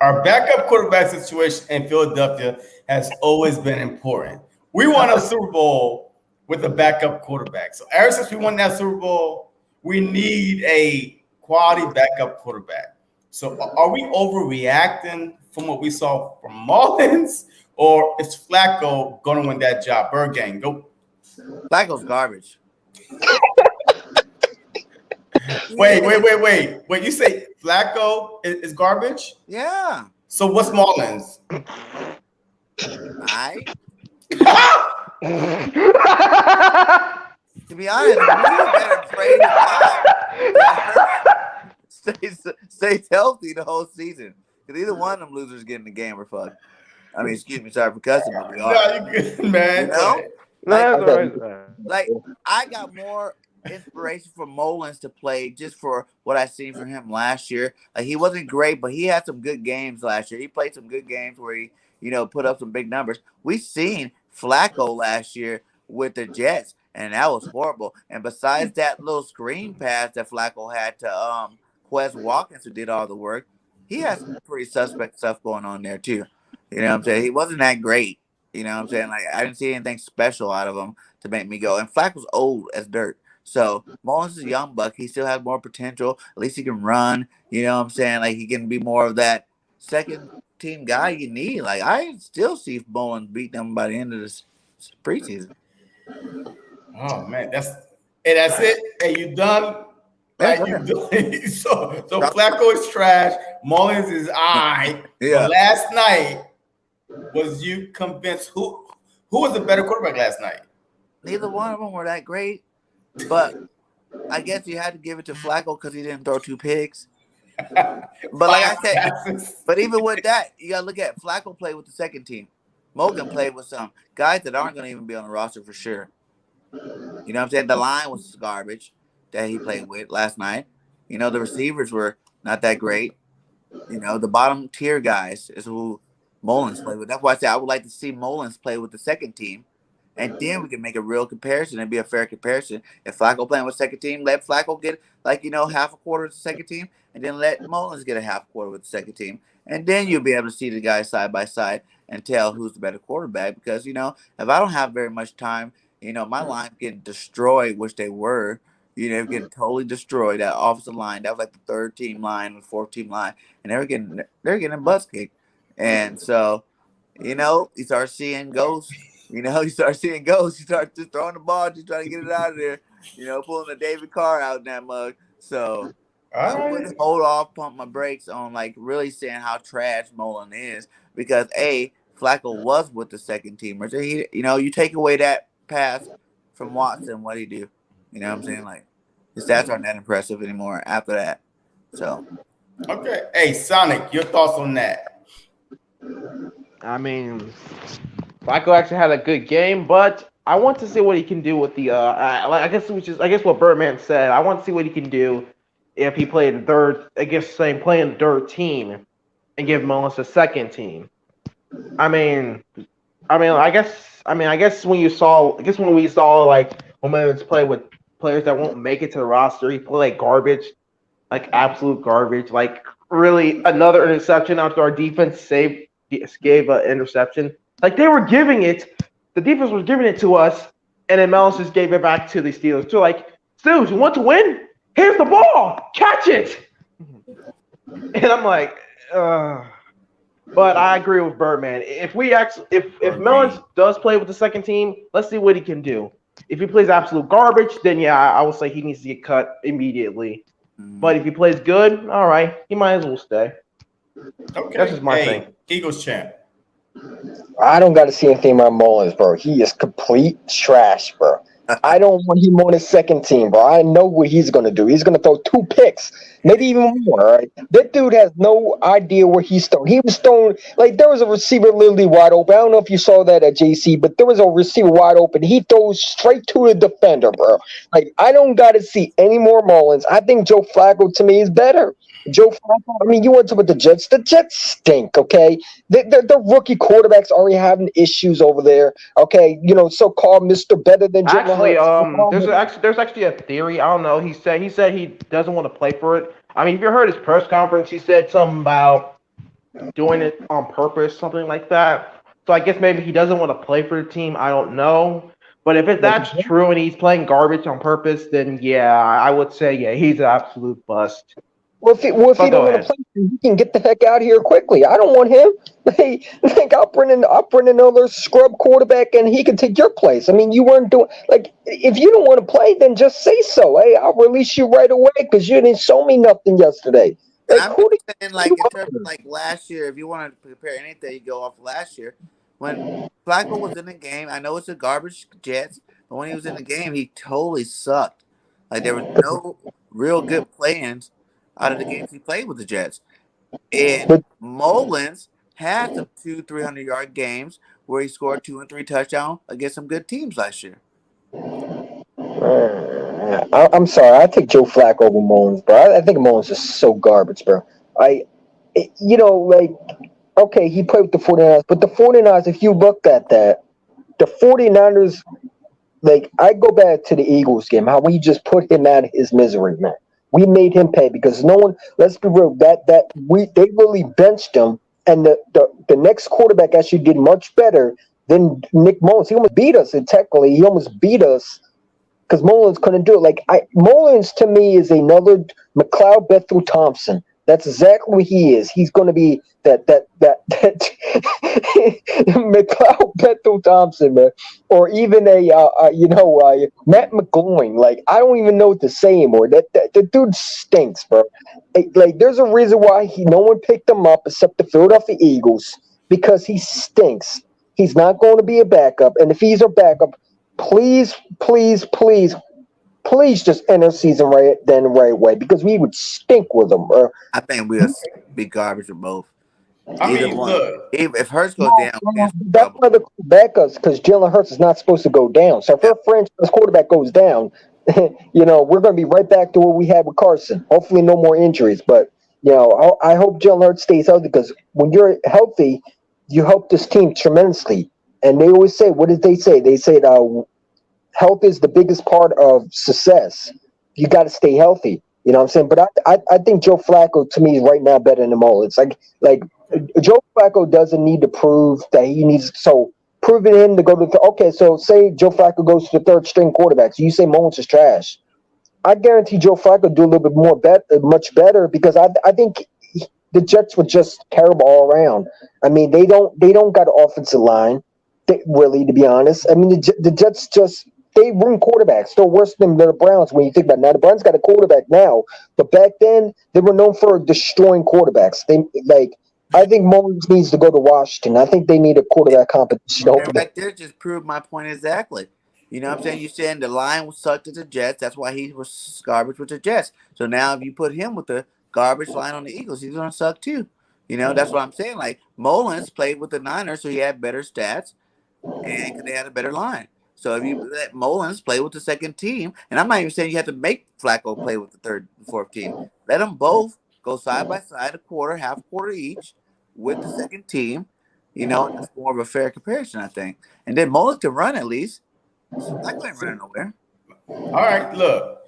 our backup quarterback situation in Philadelphia has always been important. We won a Super Bowl with a backup quarterback. So ever since we won that Super Bowl, we need a quality backup quarterback. So are we overreacting from what we saw from Mullins, or is Flacco going to win that job? Bergane, go. Flacco's garbage. Wait. You say Flacco is garbage? Yeah. So what's Mullins? To be honest, we better pray to stays healthy the whole season. Because either one of them losers get in the game or fuck. I mean, excuse me, sorry for cussing, but we are. No, you good, man. You know? Like, I got more inspiration from Mullins to play just for what I seen from him last year. Like, he wasn't great, but he had some good games last year. He played some good games where he, put up some big numbers. We seen Flacco last year with the Jets, and that was horrible. And besides that little screen pass that Flacco had to Quez Watkins, who did all the work, he has some pretty suspect stuff going on there too. You know what I'm saying? He wasn't that great. You know what I'm saying? Like, I didn't see anything special out of him to make me go. And Flacco's old as dirt. So Mullins is a young buck. He still has more potential. At least he can run. You know what I'm saying? Like, he can be more of that second team guy you need. Like, I still see Mullins beat them by the end of this preseason. Oh man, that's it. Hey, you done? Like, you done? so Flacco is trash. Mullins is alright. Yeah. But last night, was you convinced who was the better quarterback last night? Neither one of them were that great, but I guess you had to give it to Flacco because he didn't throw 2 picks. But like I said, but even with that, you gotta look at Flacco played with the second team. Morgan played with some guys that aren't gonna even be on the roster for sure. You know what I'm saying? The line was garbage that he played with last night. You know, the receivers were not that great. You know, the bottom tier guys is who Mullins played with. That's why I said I would like to see Mullins play with the second team. And then we can make a real comparison and be a fair comparison. If Flacco playing with second team, let Flacco get half a quarter with the second team, and then let Mullins get a half quarter with the second team. And then you'll be able to see the guys side by side and tell who's the better quarterback. Because, you know, if I don't have very much time, you know, my line's getting destroyed, which they were. You know, getting totally destroyed. That offensive line, that was like the third team line, the fourth team line, and they're getting butts kicked. And so, you know, you start seeing ghosts. You know, you start seeing ghosts. You start just throwing the ball, just trying to get it out of there. You know, pulling the David Carr out in that mug. So I would hold off, pump my brakes on like really saying how trash Mullen is, because Flacco was with the second teamers. He, you know, you take away that pass from Watson, what he do? You know what I'm saying? Like, his stats aren't that impressive anymore after that. So, okay. Hey, Sonic, your thoughts on that? I mean, Flacco actually had a good game, but I want to see what he can do with the. I guess what Birdman said. I want to see what he can do if he played playing the third team, and give Mullins a second team. I guess when we saw like Mullins play with players that won't make it to the roster, he played garbage, like absolute garbage. Like, really, another interception after our defense gave an interception. Like, the defense was giving it to us, and then Mullins just gave it back to the Steelers. So, like, Steelers, you want to win? Here's the ball, catch it. And I'm like, But I agree with Birdman. If Mullins does play with the second team, let's see what he can do. If he plays absolute garbage, then yeah, I would say he needs to get cut immediately. But if he plays good, all right, he might as well stay. Okay, that's just my thing. Eagles champ. I don't got to see anything about Mullins, bro. He is complete trash, bro. I don't want him on his second team, bro. I know what he's going to do. He's going to throw 2 picks, maybe even more, all right? That dude has no idea where he's throwing. He was throwing, like, there was a receiver literally wide open. I don't know if you saw that at JC, but there was a receiver wide open. He throws straight to the defender, bro. Like, I don't got to see any more Mullins. I think Joe Flacco, to me, is better. Joe Flacco, I mean, you want to with the Jets. The Jets stink, okay? The rookie quarterbacks already having issues over there, okay? You know, so-called Mr. Better Than Jalen Hurts. There's actually a theory. I don't know. He said he doesn't want to play for it. I mean, if you heard his press conference, he said something about doing it on purpose, something like that. So I guess maybe he doesn't want to play for the team. I don't know. But if that's true and he's playing garbage on purpose, then yeah, I would say, yeah, he's an absolute bust. Well, if he don't want to play, he can get the heck out of here quickly. I don't want him. I'll bring in another scrub quarterback, and he can take your place. I mean, you weren't doing if you don't want to play, then just say so. Hey, I'll release you right away because you didn't show me nothing yesterday. Like, I'm saying, like, in terms of like last year, if you want to compare anything, you go off last year when Flacco was in the game. I know it's a garbage Jets, but when he was in the game, he totally sucked. Like, there was no real good plans out of the games he played with the Jets. And Mullins had some 200-300-yard games where he scored 2 and 3 touchdowns against some good teams last year. I'm sorry. I take Joe Flacco over Mullins, bro. I think Mullins is so garbage, bro. Okay, he played with the 49ers, but the 49ers, if you looked at that, the 49ers like I go back to the Eagles game, how we just put him out of his misery, man. We made him pay because no one. Let's be real. They really benched him, and the next quarterback actually did much better than Nick Mullins. He almost beat us. And technically, he almost beat us because Mullins couldn't do it. Like Mullins to me is another McLeod Bethel Thompson. That's exactly what he is. He's going to be that McLeod Bethel Thompson, man, or even Matt McGloin. Like I don't even know what to say anymore. The dude stinks, bro. Like there's a reason why no one picked him up except the Philadelphia Eagles because he stinks. He's not going to be a backup, and if he's a backup, please just end the season the right way because we would stink with them. I think we'll be garbage with both. Either one. Look, if Hurts goes down, that's why the backups because Jalen Hurts is not supposed to go down. So if our franchise quarterback goes down, we're going to be right back to what we had with Carson. Hopefully, no more injuries. But I hope Jalen Hurts stays healthy because when you're healthy, you help this team tremendously. And they always say, what did they say? They said, health is the biggest part of success. You got to stay healthy. You know what I'm saying? But I think Joe Flacco to me is right now better than Mullins. Like Joe Flacco doesn't need to prove that he needs. So proving him to go to okay. So say Joe Flacco goes to the third string quarterback. So you say Mullins is trash. I guarantee Joe Flacco do a little bit more much better because I think the Jets were just terrible all around. I mean they don't got an offensive line. Really, to be honest, I mean the Jets just. They run quarterbacks. Still worse than the Browns when you think about it. Now, the Browns got a quarterback now, but back then, they were known for destroying quarterbacks. I think Mullins needs to go to Washington. I think they need a quarterback competition. Back there just proved my point exactly. You know what I'm saying? You're saying the line was sucked at the Jets. That's why he was garbage with the Jets. So now if you put him with the garbage line on the Eagles, he's going to suck too. That's what I'm saying. Like, Mullins played with the Niners, so he had better stats, and they had a better line. So if you let Mullins play with the second team, and I'm not even saying you have to make Flacco play with the third and fourth team. Let them both go side by side, half quarter each with the second team. It's more of a fair comparison, I think. And then Mullins can run at least. Flacco ain't running nowhere. all right, look.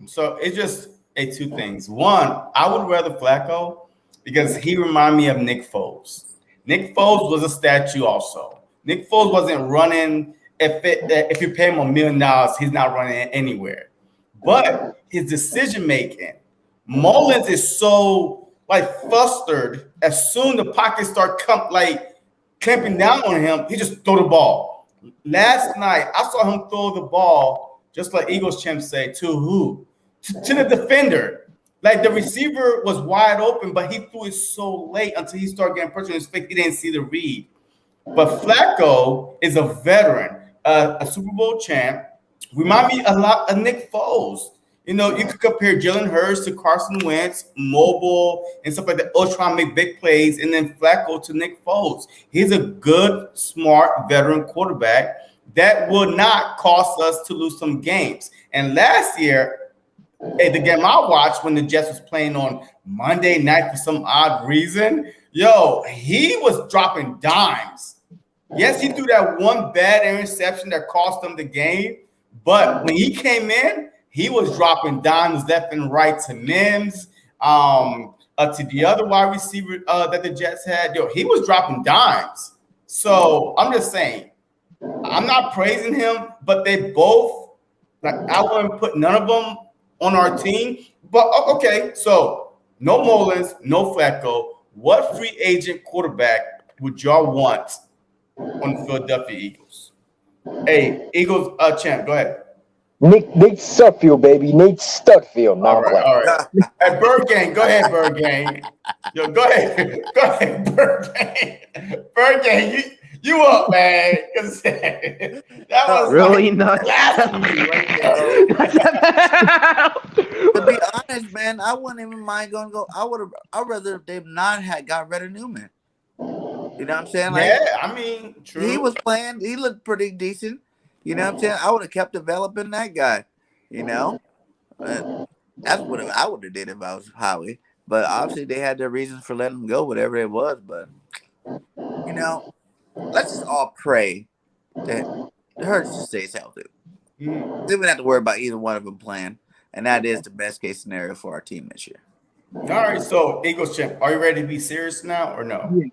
So it's just two things. One, I would rather Flacco because he reminded me of Nick Foles. Nick Foles was a statue also. Nick Foles wasn't running. If you pay him $1 million, he's not running anywhere. But his decision making, Mullins is so flustered. As soon the pockets start clamping down on him, he just throw the ball. Last night I saw him throw the ball just like Eagles champs say to who? To the defender. Like the receiver was wide open, but he threw it so late until he started getting pressure in his face. He didn't see the read. But Flacco is a veteran, a Super Bowl champ. Remind me a lot of Nick Foles. You could compare Jalen Hurts to Carson Wentz, mobile and stuff like that. Trying to make big plays, and then Flacco to Nick Foles. He's a good, smart, veteran quarterback that will not cost us to lose some games. And last year, the game I watched when the Jets was playing on Monday night for some odd reason, he was dropping dimes. Yes, he threw that one bad interception that cost them the game, but when he came in, he was dropping dimes left and right to Mims, to the other wide receiver that the Jets had. He was dropping dimes. So I'm just saying, I'm not praising him, but they both, I wouldn't put none of them on our team. But okay, so no Mullins, no Flacco. What free agent quarterback would y'all want on the Philadelphia Eagles? Hey, Eagles champ, go ahead. Nate Sudfeld, baby. Nate Studfield. All right. Hey, Bird Gang, go ahead, Bird Gang. Go ahead, Bird Gang. Bird Gang, you up, man? That was really not blasphemy right there. To be honest, man, I wouldn't even mind going to go. I'd rather if they've not got rid of Newman. You know what I'm saying? I mean, true. He was playing. He looked pretty decent. You know what I'm saying? I would have kept developing that guy. That's what I would have did if I was Howie. But obviously they had their reasons for letting him go, whatever it was. But let's just all pray that Hurts just stays healthy. Mm. We don't have to worry about either one of them playing, and that is the best case scenario for our team this year. All right, so Eagles champ, are you ready to be serious now or no?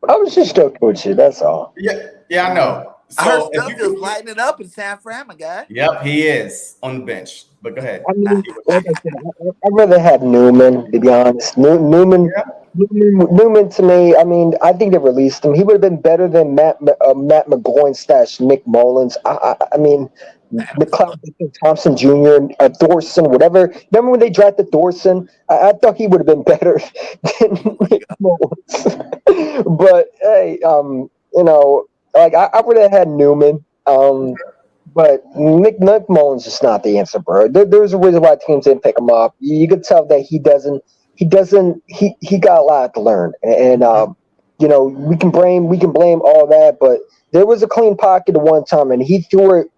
I was just joking with you. That's all. Yeah, I know. I heard So if you Studio's could, lighting it up in San Fran, my guy. yep, he is on the bench. But go ahead. I mean, like I said, I'd rather have Newman, to be honest. Newman to me, I mean, I think they released him. He would have been better than Matt McGloin / Nick Mullins. I mean, McLeod Thompson Jr., Thorson, whatever. Remember when they drafted Thorson? I thought he would have been better than Nick Mullins. But hey, like I would have had Newman. But Nick Mullins is not the answer, bro. There's a reason why teams didn't pick him up. You could tell that he got a lot to learn. And we can blame all that, but there was a clean pocket at one time, and he threw it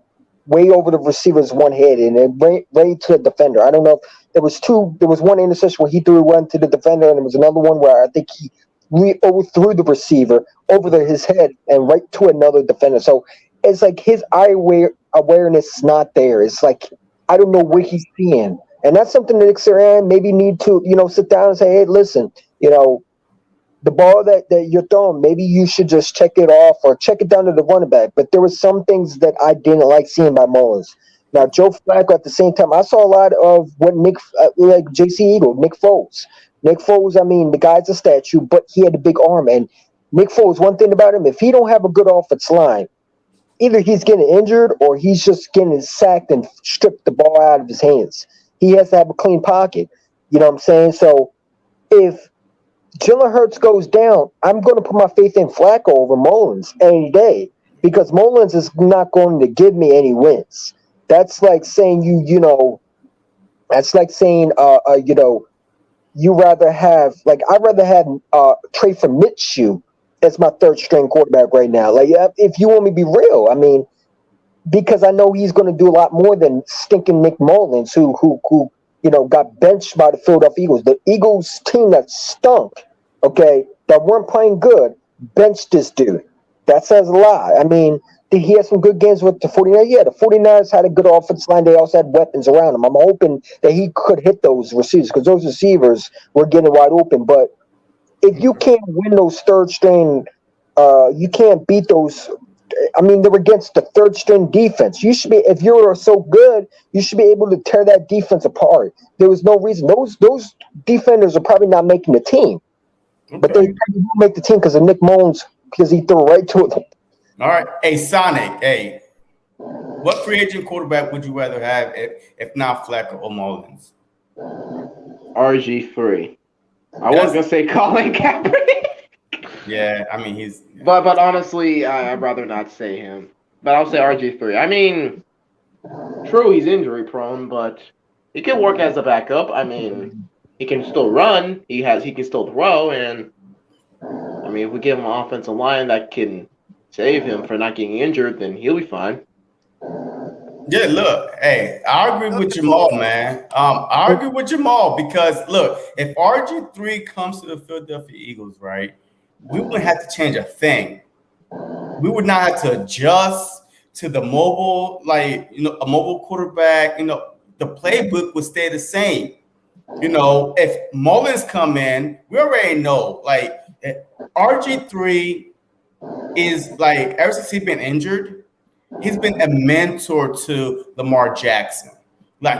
way over the receiver's one head and it right to the defender. I don't know if there was one interception where he threw one to the defender, and there was another one where I think he overthrew the receiver over his head and right to another defender. So it's like his eye awareness is not there. It's like I don't know what he's seeing. And that's something that Nick Sirianni maybe need to, sit down and say, hey, listen, the ball that you're throwing, maybe you should just check it off or check it down to the running back. But there were some things that I didn't like seeing by Mullins. Now, Joe Flacco, at the same time, I saw a lot of what Nick Foles. Nick Foles, I mean, the guy's a statue, but he had a big arm. And Nick Foles, one thing about him, if he don't have a good offensive line, either he's getting injured or he's just getting sacked and stripped the ball out of his hands. He has to have a clean pocket. You know what I'm saying? So if Jalen Hurts goes down, I'm going to put my faith in Flacco over Mullins any day because Mullins is not going to give me any wins. That's like saying you rather have I'd rather have trade for Minshew as my third string quarterback right now. Like if you want me to be real, I mean, because I know he's going to do a lot more than stinking Nick Mullins, who got benched by the Philadelphia Eagles. The Eagles team that stunk, okay, that weren't playing good, benched this dude. That says a lot. I mean, he had some good games with the 49ers. Yeah, the 49ers had a good offensive line. They also had weapons around him. I'm hoping that he could hit those receivers because those receivers were getting wide open. But if you can't win those third string, you can't beat those. I mean, they're against the third string defense. You should be, if you're so good, you should be able to tear that defense apart. There was no reason. Those defenders are probably not making the team, but they probably will make the team because of Nick Mullins because he threw right to them. All right, hey Sonic, hey, what free agent quarterback would you rather have if not Flacco or Mullins? RG3. I was gonna say Colin Kaepernick. Yeah, I mean he's. But honestly, I'd rather not say him. But I'll say RG3. I mean, true, he's injury prone, but he can work as a backup. I mean, he can still run. He can still throw, and I mean, if we give him an offensive line that can save him for not getting injured, then he'll be fine. Yeah, look, hey, I agree with Jamal, man. I agree with Jamal because look, if RG3 comes to the Philadelphia Eagles, right, we wouldn't have to change a thing. We would not have to adjust to the mobile, a mobile quarterback. The playbook would stay the same. If Mullins come in, we already know, RG3 is ever since he's been injured, he's been a mentor to Lamar Jackson.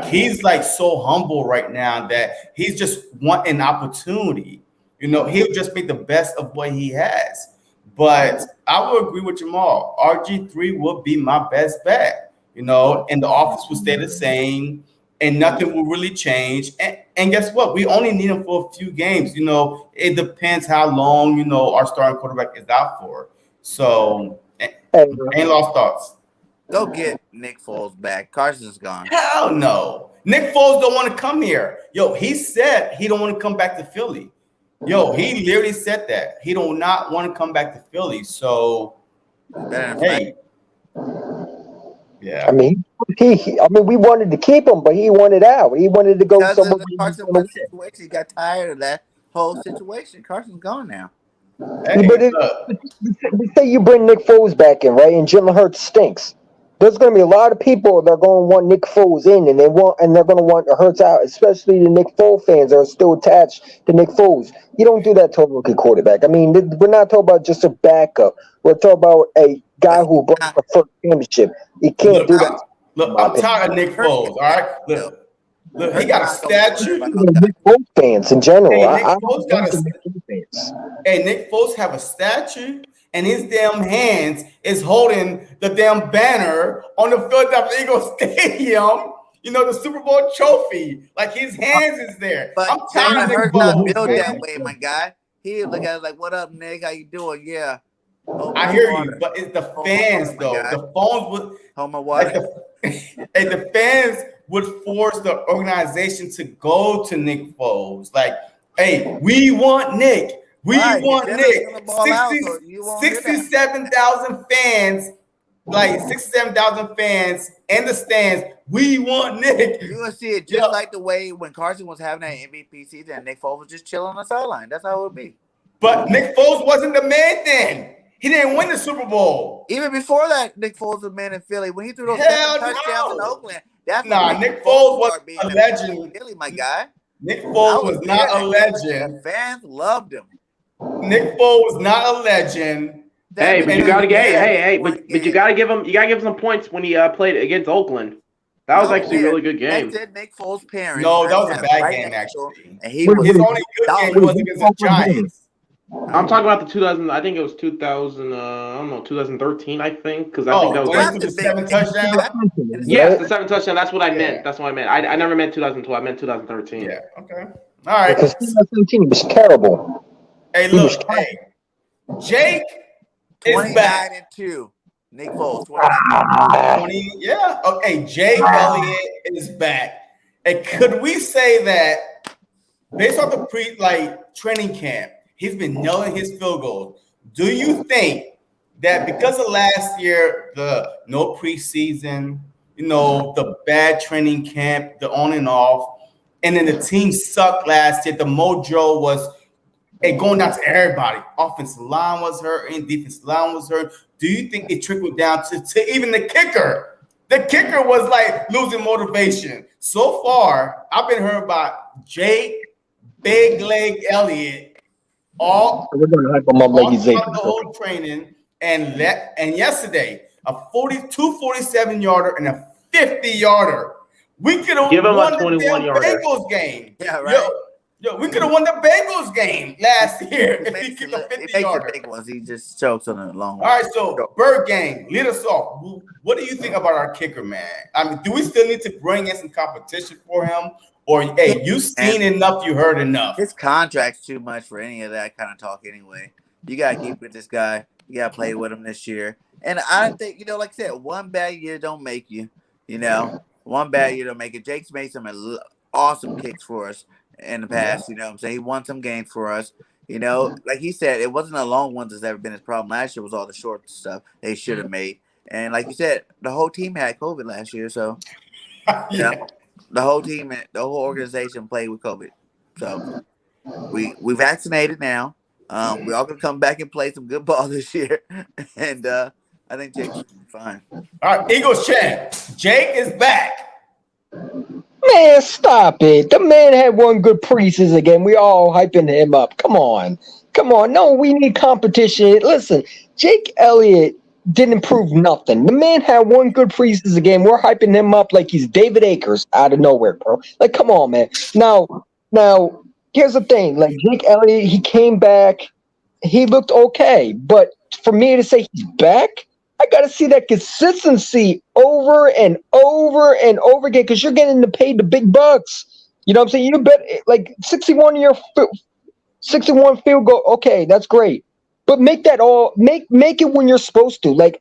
He's so humble right now that he's just want an opportunity. He'll just make the best of what he has. But I will agree with Jamal. RG3 will be my best bet. And the offense will stay the same, and nothing will really change. And guess what? We only need him for a few games. It depends how long our starting quarterback is out for. So, any lost thoughts? Go get Nick Foles back. Carson's gone. Hell no. Nick Foles don't want to come here. Yo, he said he don't want to come back to Philly. Yo, he literally said that. He do not want to come back to Philly. So, hey. Yeah. I mean, we wanted to keep him, but he wanted out. He wanted to go somewhere. Carson situation. He got tired of that whole situation. Carson's gone now. Hey, but say you bring Nick Foles back in, right? And Jalen Hurts stinks. there's going to be a lot of people that are going to want Nick Foles in, and they're going to want Hurts out, especially the Nick Foles fans that are still attached to Nick Foles. You don't do that to a rookie quarterback. I mean, we're not talking about just a backup. We're talking about a guy who brought the first championship. You can't do that. Look, I'm tired of Nick Foles. All right, look, he got a statue. Nick Foles fans in general. Hey, Nick Foles have a statue, and his damn hands is holding the damn banner on the Philadelphia Eagles Stadium. You know, the Super Bowl trophy. Like, his hands is there. But I'm tired of Nick Hurts not Foles. built that way, my guy. He look at it like, "What up, Nick? How you doing?" Yeah. I hear you, but it's the fans though. The phones would and the fans would force the organization to go to Nick Foles. Like, hey, we want Nick. We want Nick. 67,000 fans, like 67,000 fans in the stands. We want Nick. You're gonna see it just like the way when Carson was having that MVP season and Nick Foles was just chilling on the sideline. That's how it would be. But Nick Foles wasn't the man then. He didn't win the Super Bowl. Even before that, Nick Foles was man in Philly. When he threw those touchdowns in Oakland, that's Nick Foles was a legend. Philly, my guy. Nick Foles was not a legend. The fans loved him. Nick Foles was not a legend. Hey, but you gotta get but you gotta give him some points when he played against Oakland. That was actually a really good game. That's it, Nick Foles' parents. No, that was a bad game actually. And his only good game was against the Giants. I'm talking about the 2000. I think it was 2000. I don't know, 2013. I think because I think that was the 7 touchdowns. Yeah, the 7 touchdown. That's what I meant. That's what I meant. I never meant 2012. I meant 2013. Yeah. Okay. All right. Because 2017 was terrible. Hey, look. Hey, Jake is back. 29-2. Nick Foles. 20. Yeah. Okay. Jake Elliott is back. And could we say that based off the training camp? He's been nailing his field goals. Do you think that because of last year, the no preseason, the bad training camp, the on and off, and then the team sucked last year, the mojo was going down to everybody. Offensive line was hurt and defensive line was hurt. Do you think it trickled down to even the kicker? The kicker was like losing motivation. So far, I've been heard about Jake, Big Leg Elliott, we're gonna hype him up like he's the whole training, and yesterday a 47-yarder and a 50-yarder. We could have won the Bengals game. Yeah, right. Yo, we could have won the Bengals game last year if he kicked a 50-yarder. Big ones. He just chokes on a long one. All right, so Bird Gang, lead us off. What do you think about our kicker, man? I mean, do we still need to bring in some competition for him? Or, hey, you seen enough, you heard enough. His contract's too much for any of that kind of talk anyway. You got to keep with this guy. You got to play with him this year. And I think, like I said, one bad year don't make you, One bad year don't make it. Jake's made some awesome kicks for us in the past, you know what I'm saying? He won some games for us. Like he said, it wasn't the long ones that's ever been his problem. Last year was all the short stuff they should have made. And like you said, the whole team had COVID last year, so the whole team, the whole organization played with COVID. So we vaccinated now. We're all gonna come back and play some good ball this year, and I think Jake's fine. All right, Eagles champ. Jake is back. Man, stop it. The man had one good preseason game. We all hyping him up. Come on. No, we need competition. Listen, Jake Elliott didn't prove nothing. The man had one good preseason game. We're hyping him up like he's David Akers out of nowhere, bro. Like, come on, man. Now, here's the thing. Like, Jake Elliott, he came back. He looked okay. But for me to say he's back, I got to see that consistency over and over and over again because you're getting paid the big bucks. You know what I'm saying? You bet, like, 61 field goal. Okay, that's great. But make that make it when you're supposed to. Like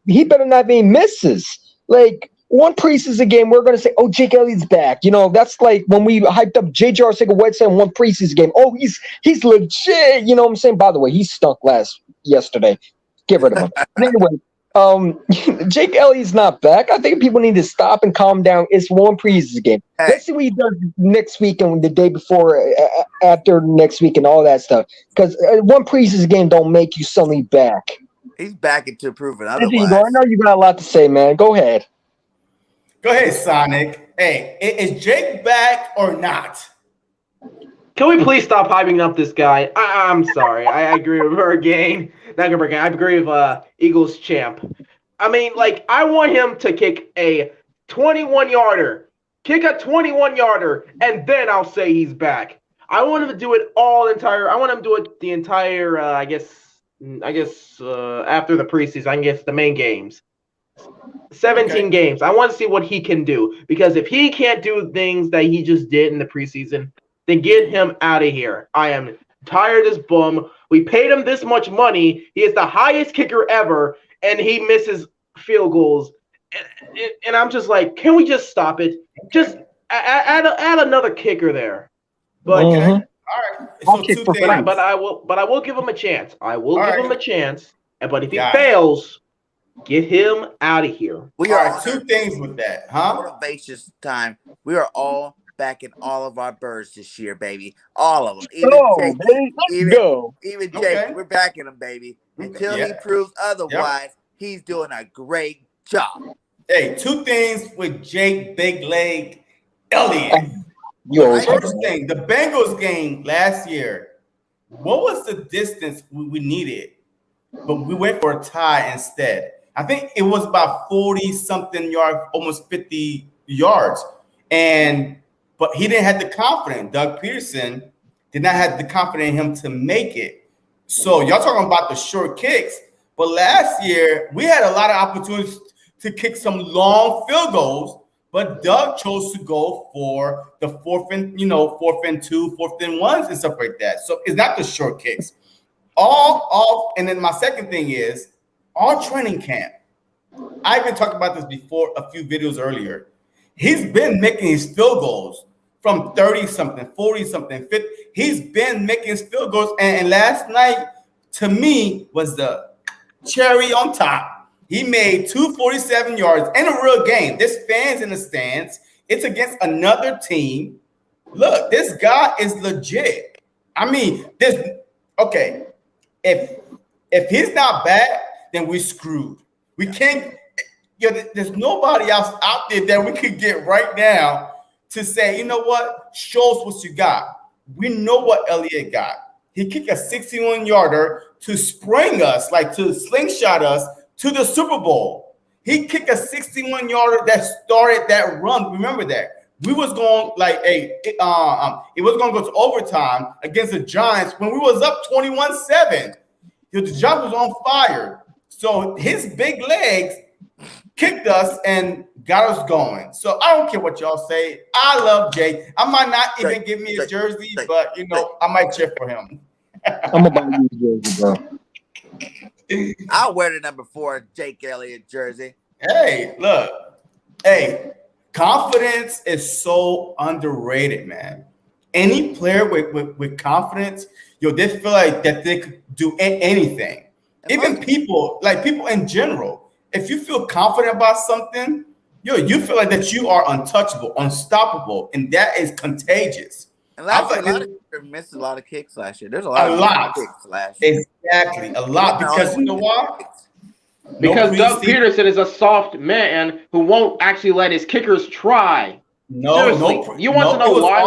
he better not have any misses. Like one preseason game, we're gonna say, "Oh, Jake Elliott's back." That's like when we hyped up J.J. Arcega-Whiteside in one preseason game. Oh, he's legit. You know what I'm saying? By the way, he stunk yesterday. Get rid of him. But anyway, Jake Elliott's not back. I think people need to stop and calm down. It's one preseason game. Let's see what he does next week and the day before, after next week, and all that stuff. Because one preseason game don't make you suddenly back. He's back into proving There you go. I otherwise. know you got a lot to say, man. Go ahead. Go ahead, Sonic. Hey, is Jake back or not? Can we please stop hyping up this guy? I'm sorry. I agree with Hurricane. Not gonna I agree with Eagles champ. I mean, like, I want him to kick a 21-yarder. Kick a 21-yarder, and then I'll say he's back. I want him to do it I want him to do it the entire, after the preseason, I guess the main games. 17 games. I want to see what he can do. Because if he can't do things that he just did in the preseason, then get him out of here. I am tired of this bum. We paid him this much money. He is the highest kicker ever, and he misses field goals. And I'm just like, can we just stop it? Just add another kicker there. But All right. So two things. but I will give him a chance. I will give him a chance. But if he fails, get him out of here. We All are right, two things with that, huh? Motivation time. We are all backing all of our birds this year, baby. All of them. Even Jake, we're backing him, baby. Until he proves otherwise, he's doing a great job. Hey, two things with Jake Big Leg Elliott. First thing, the Bengals game last year, what was the distance we needed? But we went for a tie instead. I think it was about 40-something yards, almost 50 yards. But he didn't have the confidence. Doug Peterson did not have the confidence in him to make it. So y'all talking about the short kicks. But last year, we had a lot of opportunities to kick some long field goals, but Doug chose to go for the fourth and 2, 4th and 1s and stuff like that. So it's not the short kicks. And then my second thing is all training camp. I've been talking about this before a few videos earlier. He's been making his field goals from 30-something, 40-something, 50. He's been making his field goals. And last night, to me, was the cherry on top. He made 247 yards in a real game. There's fans in the stands. It's against another team. Look, this guy is legit. I mean, if he's not bad, then we're screwed. We can't. There's nobody else out there that we could get right now to say, you know what, show us what you got. We know what Elliot got. He kicked a 61-yarder to spring us, like to slingshot us to the Super Bowl. He kicked a 61-yarder that started that run. Remember that. We was going it was going to go to overtime against the Giants when we was up 21-7. The Giants was on fire. So his big legs kicked us and got us going. So I don't care what y'all say. I love Jake. I might not even give me a jersey, but I might cheer for him. I'm about to use jersey, bro. I'll wear the number 4 Jake Elliott jersey. Hey, look. Hey, confidence is so underrated, man. Any player with confidence, they feel like that they could do anything. Even people in general. If you feel confident about something, you feel like that you are untouchable, unstoppable, and that is contagious. And last year, a lot of people missed a lot of kicks last year. There's a lot of kicks last year. Exactly, a lot. Because you know why? Because Doug Peterson is a soft man who won't actually let his kickers try. You want to know why?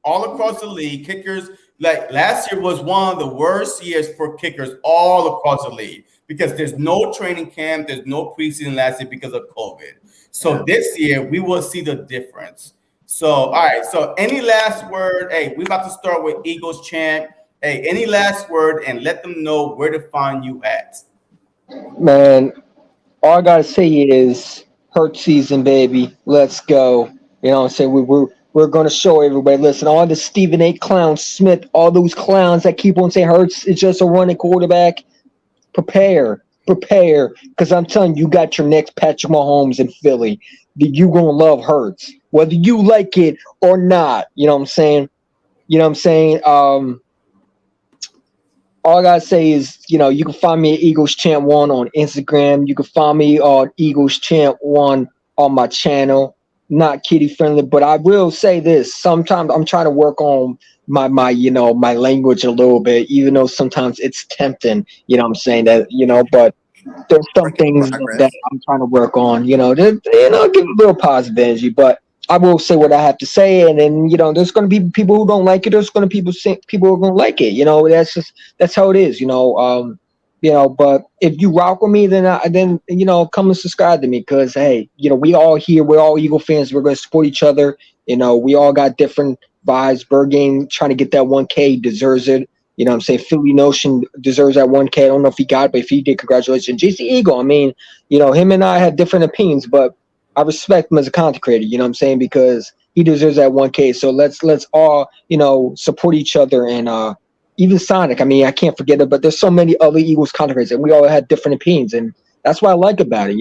All across the league, kickers, like last year was one of the worst years for kickers all across the league because there's no training camp, there's no preseason last year because of COVID. So this year we will see the difference. So, all right. So any last word? Hey, we're about to start with Eagles chant. Hey, any last word and let them know where to find you at. Man, all I got to say is Hurts season, baby. Let's go. You know what I'm saying? We're going to show everybody. Listen, all the Stephen A. Clown Smith, all those clowns that keep on saying Hurts is just a running quarterback. Prepare. Because I'm telling you, you got your next Patrick Mahomes in Philly. You going to love Hurts, whether you like it or not. You know what I'm saying? All I got to say is, you can find me at Eagles Chant 1 on Instagram. You can find me on Eagles Chant 1 on my channel. Not kiddie friendly, but I will say this. Sometimes I'm trying to work on my my language a little bit, even though sometimes it's tempting. What I'm saying that but there's some Work in things that progress. I'm trying to work on. Give a little positive energy, but. I will say what I have to say, and then there's going to be people who don't like it. There's going to people who are going to like it. That's how it is. But if you rock with me, then come and subscribe to me, because hey, we all here. We're all Eagle fans. We're going to support each other. We all got different vibes. Bird Game trying to get that 1K, deserves it. What I'm saying? Philly Notion deserves that 1K. I don't know if he got it, but if he did, congratulations. JC Eagle, I mean, him and I have different opinions, but I respect him as a content creator, what I'm saying? Because he deserves that 1K. So let's all, support each other. And even Sonic, I mean, I can't forget it, but there's so many other Eagles content creators, and we all had different opinions. And that's what I like about it.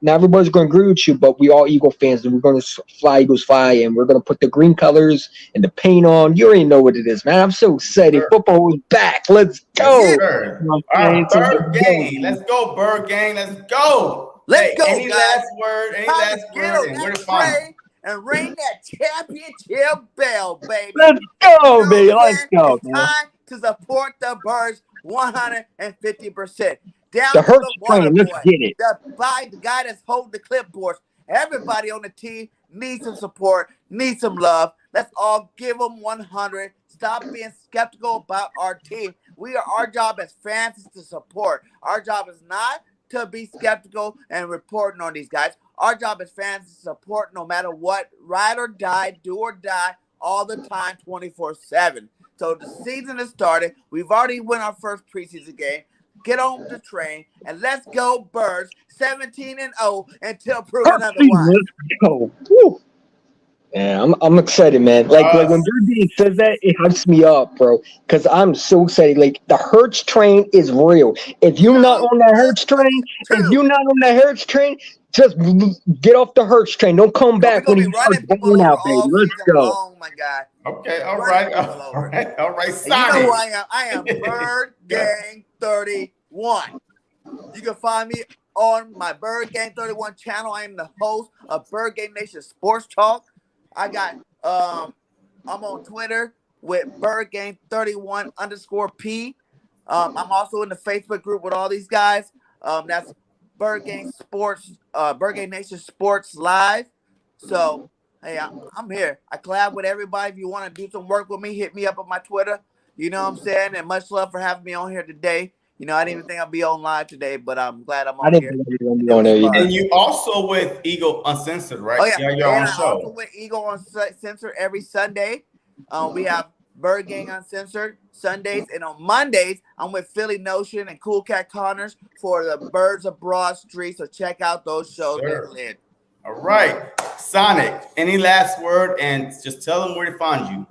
Not everybody's going to agree with you, but we all Eagle fans, and we're going to fly Eagles fly, and we're going to put the green colors and the paint on. You already know what it is, man. I'm so excited. Sure. Football is back. Let's Yes, go. sir. You know what All I'm right, saying? So Bird Gang. Let's go, Bird Gang. Let's go. Let's go, Any guys. last word? Any Time last to get word? on And where that to find you? train and ring that championship bell, baby. Let's You go, know baby. what I'm Let's saying? go, It's man. time to support the Birds 150%. Down The to Hurts the water train. Let's boy, get it. the guy that's holding the clipboards. Everybody on the team needs some support, needs some love. Let's all give them 100. Stop being skeptical about our team. Our job as fans is to support. Our job is not to be skeptical and reporting on these guys. Our job as fans is to support no matter what, ride or die, do or die, all the time, 24/7. So the season has started. We've already won our first preseason game. Get on the train and let's go, Birds, 17-0 until proven Hurts season. otherwise. Let's go. Woo. Yeah, I'm excited, man. Like when Bird Bean says that, it hypes me up, bro. Because I'm so excited. Like the Hertz train is real. If you're not on that Hertz train, just get off the Hertz train. Don't come We're back gonna when he be starts running people balling over out, baby. all Let's season go. long, my guy. Okay, all Running right, people all over. right, all right. And you know who Sonic. I am? I am Bird Gang 31. You can find me on my Bird Gang 31 channel. I am the host of Bird Gang Nation Sports Talk. I'm on Twitter with Bird Gang 31_P. I'm also in the Facebook group with all these guys. That's Bird Gang Sports, Bird Gang Nation Sports Live. So hey, I'm here. I collab with everybody. If you want to do some work with me, hit me up on my Twitter. You know what I'm saying? And much love for having me on here today. I didn't even think I'd be on live today, but I'm glad I'm I on didn't here. think you were And gonna it be on was there either. fun. And you also with Eagle Uncensored, right? Oh yeah, You're your own and I also show. with Eagle Uncensored every Sunday. We have Bird Gang Uncensored Sundays, and on Mondays I'm with Philly Notion and Cool Cat Connors for the Birds of Broad Street. So check out those shows. They're Sure. lit. All right, Sonic. Any last word? And just tell them where to find you.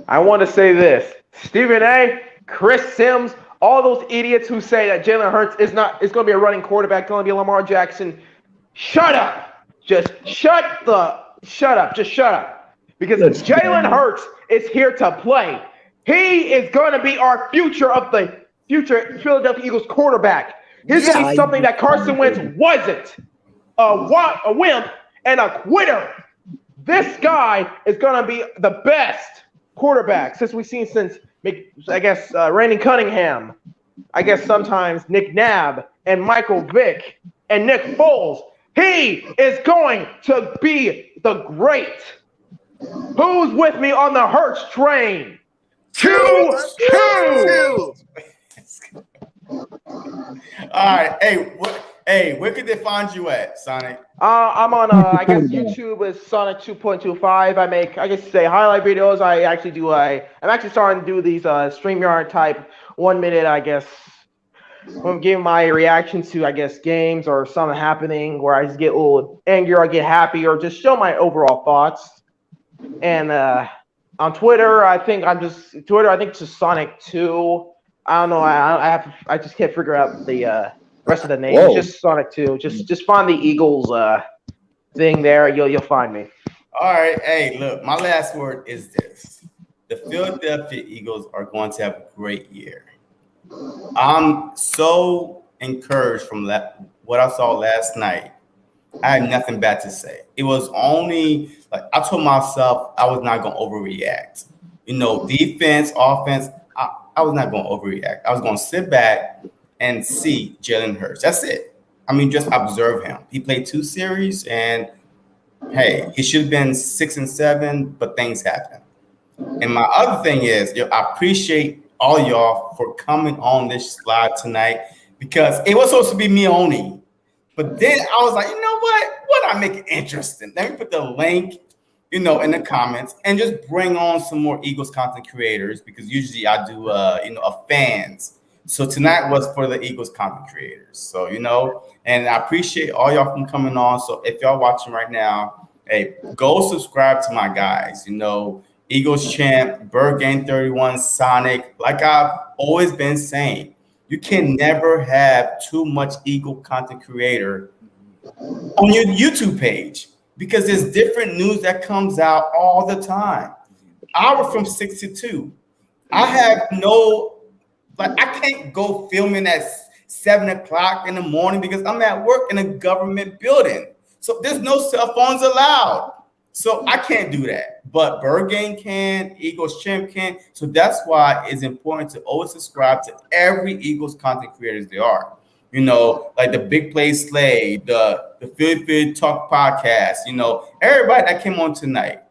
I want to say this: Stephen A., Chris Sims, all those idiots who say that Jalen Hurts is going to be a running quarterback, going to be Lamar Jackson. Shut up! Just shut up! Just shut up! Because Jalen Hurts is here to play. He is going to be our future Philadelphia Eagles quarterback. He's going to be something that Carson Wentz wasn't. A wimp and a quitter. This guy is going to be the best quarterback since I guess Randy Cunningham, I guess sometimes Nick Nab and Michael Vick and Nick Foles. He is going to be the great. Who's with me on the Hurts train? Two. All right. Hey, where could they find you at, Sonic? I'm on I guess YouTube is Sonic 2.25. I say highlight videos. I'm actually starting to do these StreamYard type 1 minute, I guess. I'm giving my reaction to, I guess, games or something happening where I just get a little angry or I get happy or just show my overall thoughts. And on Twitter, I think it's just Sonic 2. I don't know. I just can't figure out the rest of the name. It's just Sonic 2. Just find the Eagles thing there. You'll find me. All right. Hey, look, my last word is this. The Philadelphia Eagles are going to have a great year. I'm so encouraged from what I saw last night. I had nothing bad to say. It was only like I told myself I was not going to overreact. defense, offense. I was not going to overreact. I was going to sit back and see Jalen Hurts. That's it. I mean, just observe him. He played 2 series, and hey, he should have been 6 and 7, but things happen. And my other thing is, I appreciate all y'all for coming on this live tonight because it was supposed to be me only. But then I was like, you know what? What I make it interesting? Let me put the link, in the comments and just bring on some more Eagles content creators because usually I do, a fans. So tonight was for the Eagles content creators. So, and I appreciate all y'all from coming on. So if y'all watching right now, hey, go subscribe to my guys, Eagles champ, Bird Game 31, Sonic. Like I've always been saying, you can never have too much Eagle content creator on your YouTube page because there's different news that comes out all the time. Hour from 6 to 2. I have I can't go filming at 7 o'clock in the morning because I'm at work in a government building. So there's no cell phones allowed. So I can't do that. But Bird Game can, Eagles Champ can. So that's why it's important to always subscribe to every Eagles content creators there are. Like the Big Play Slay, the Field Talk podcast, everybody that came on tonight.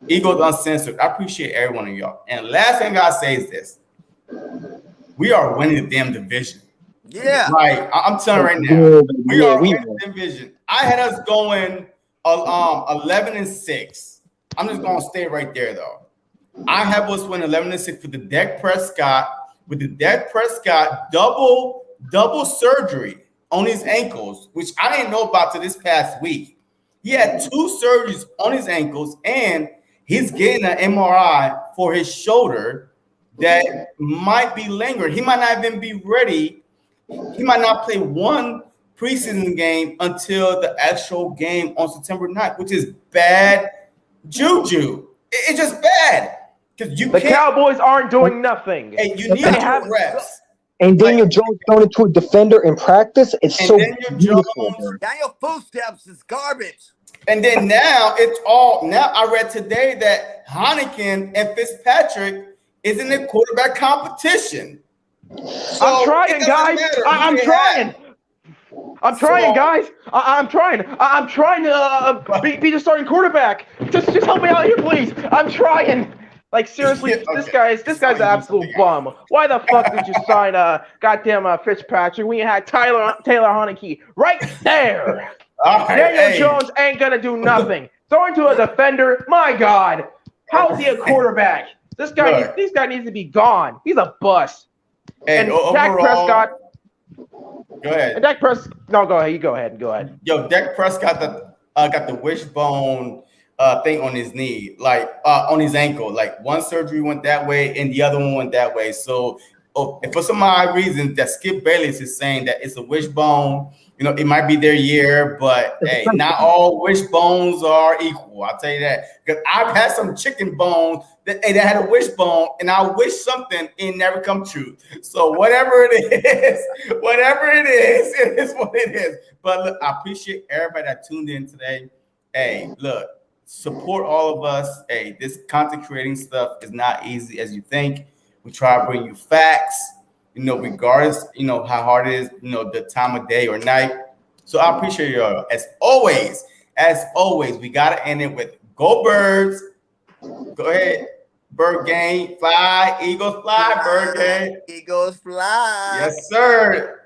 Eagles Uncensored. I appreciate every one of y'all. And last thing I gotta say is this. We are winning the damn division. Yeah. Right. I'm telling you right now. We are winning the division. I had us going 11-6. I'm just gonna stay right there though. I have us win 11-6 with the Dak Prescott, double surgery on his ankles, which I didn't know about till this past week. He had 2 surgeries on his ankles, and he's getting an MRI for his shoulder that might be lingering. He might not even be ready. He might not play one preseason game until the actual game on September 9th, which is bad juju. It's just bad. Because the Cowboys aren't doing nothing. And you need to have reps. And Daniel Jones going into a defender in practice. It's so beautiful. Daniel Footsteps is garbage. And then now I read today that Heineken and Fitzpatrick is in the quarterback competition. So I'm trying, guys. I'm trying. I'm trying, guys. I'm trying. I'm trying to be the starting quarterback. Just help me out here, please. I'm trying. Like seriously, okay. This guy's an absolute bum. Why the fuck did you sign goddamn Fitzpatrick when you had Taylor Heineke right there? Daniel Jones ain't gonna do nothing. Throwing to a defender, my God, how is he a quarterback? This guy needs to be gone. He's a bust. And Dak Prescott. Go ahead. And Dak Prescott. No, go ahead. You go ahead. Yo, Dak Prescott got the wishbone thing on his knee, on his ankle. Like one surgery went that way and the other one went that way. So if for some odd reason that Skip Bayless is saying that it's a wishbone, it might be their year, but hey, not all wishbones are equal. I'll tell you that. Because I've had some chicken bones that had a wishbone, and I wish something and never come true. So whatever it is, it is what it is. But look, I appreciate everybody that tuned in today. Hey, look, support all of us. Hey, this content creating stuff is not easy as you think. We try to bring you facts, regardless, how hard it is, the time of day or night. So I appreciate y'all. As always, we got to end it with go Birds. Go ahead. Bird Game, fly. Eagles fly. Bird Game. Eagles fly. Yes, sir.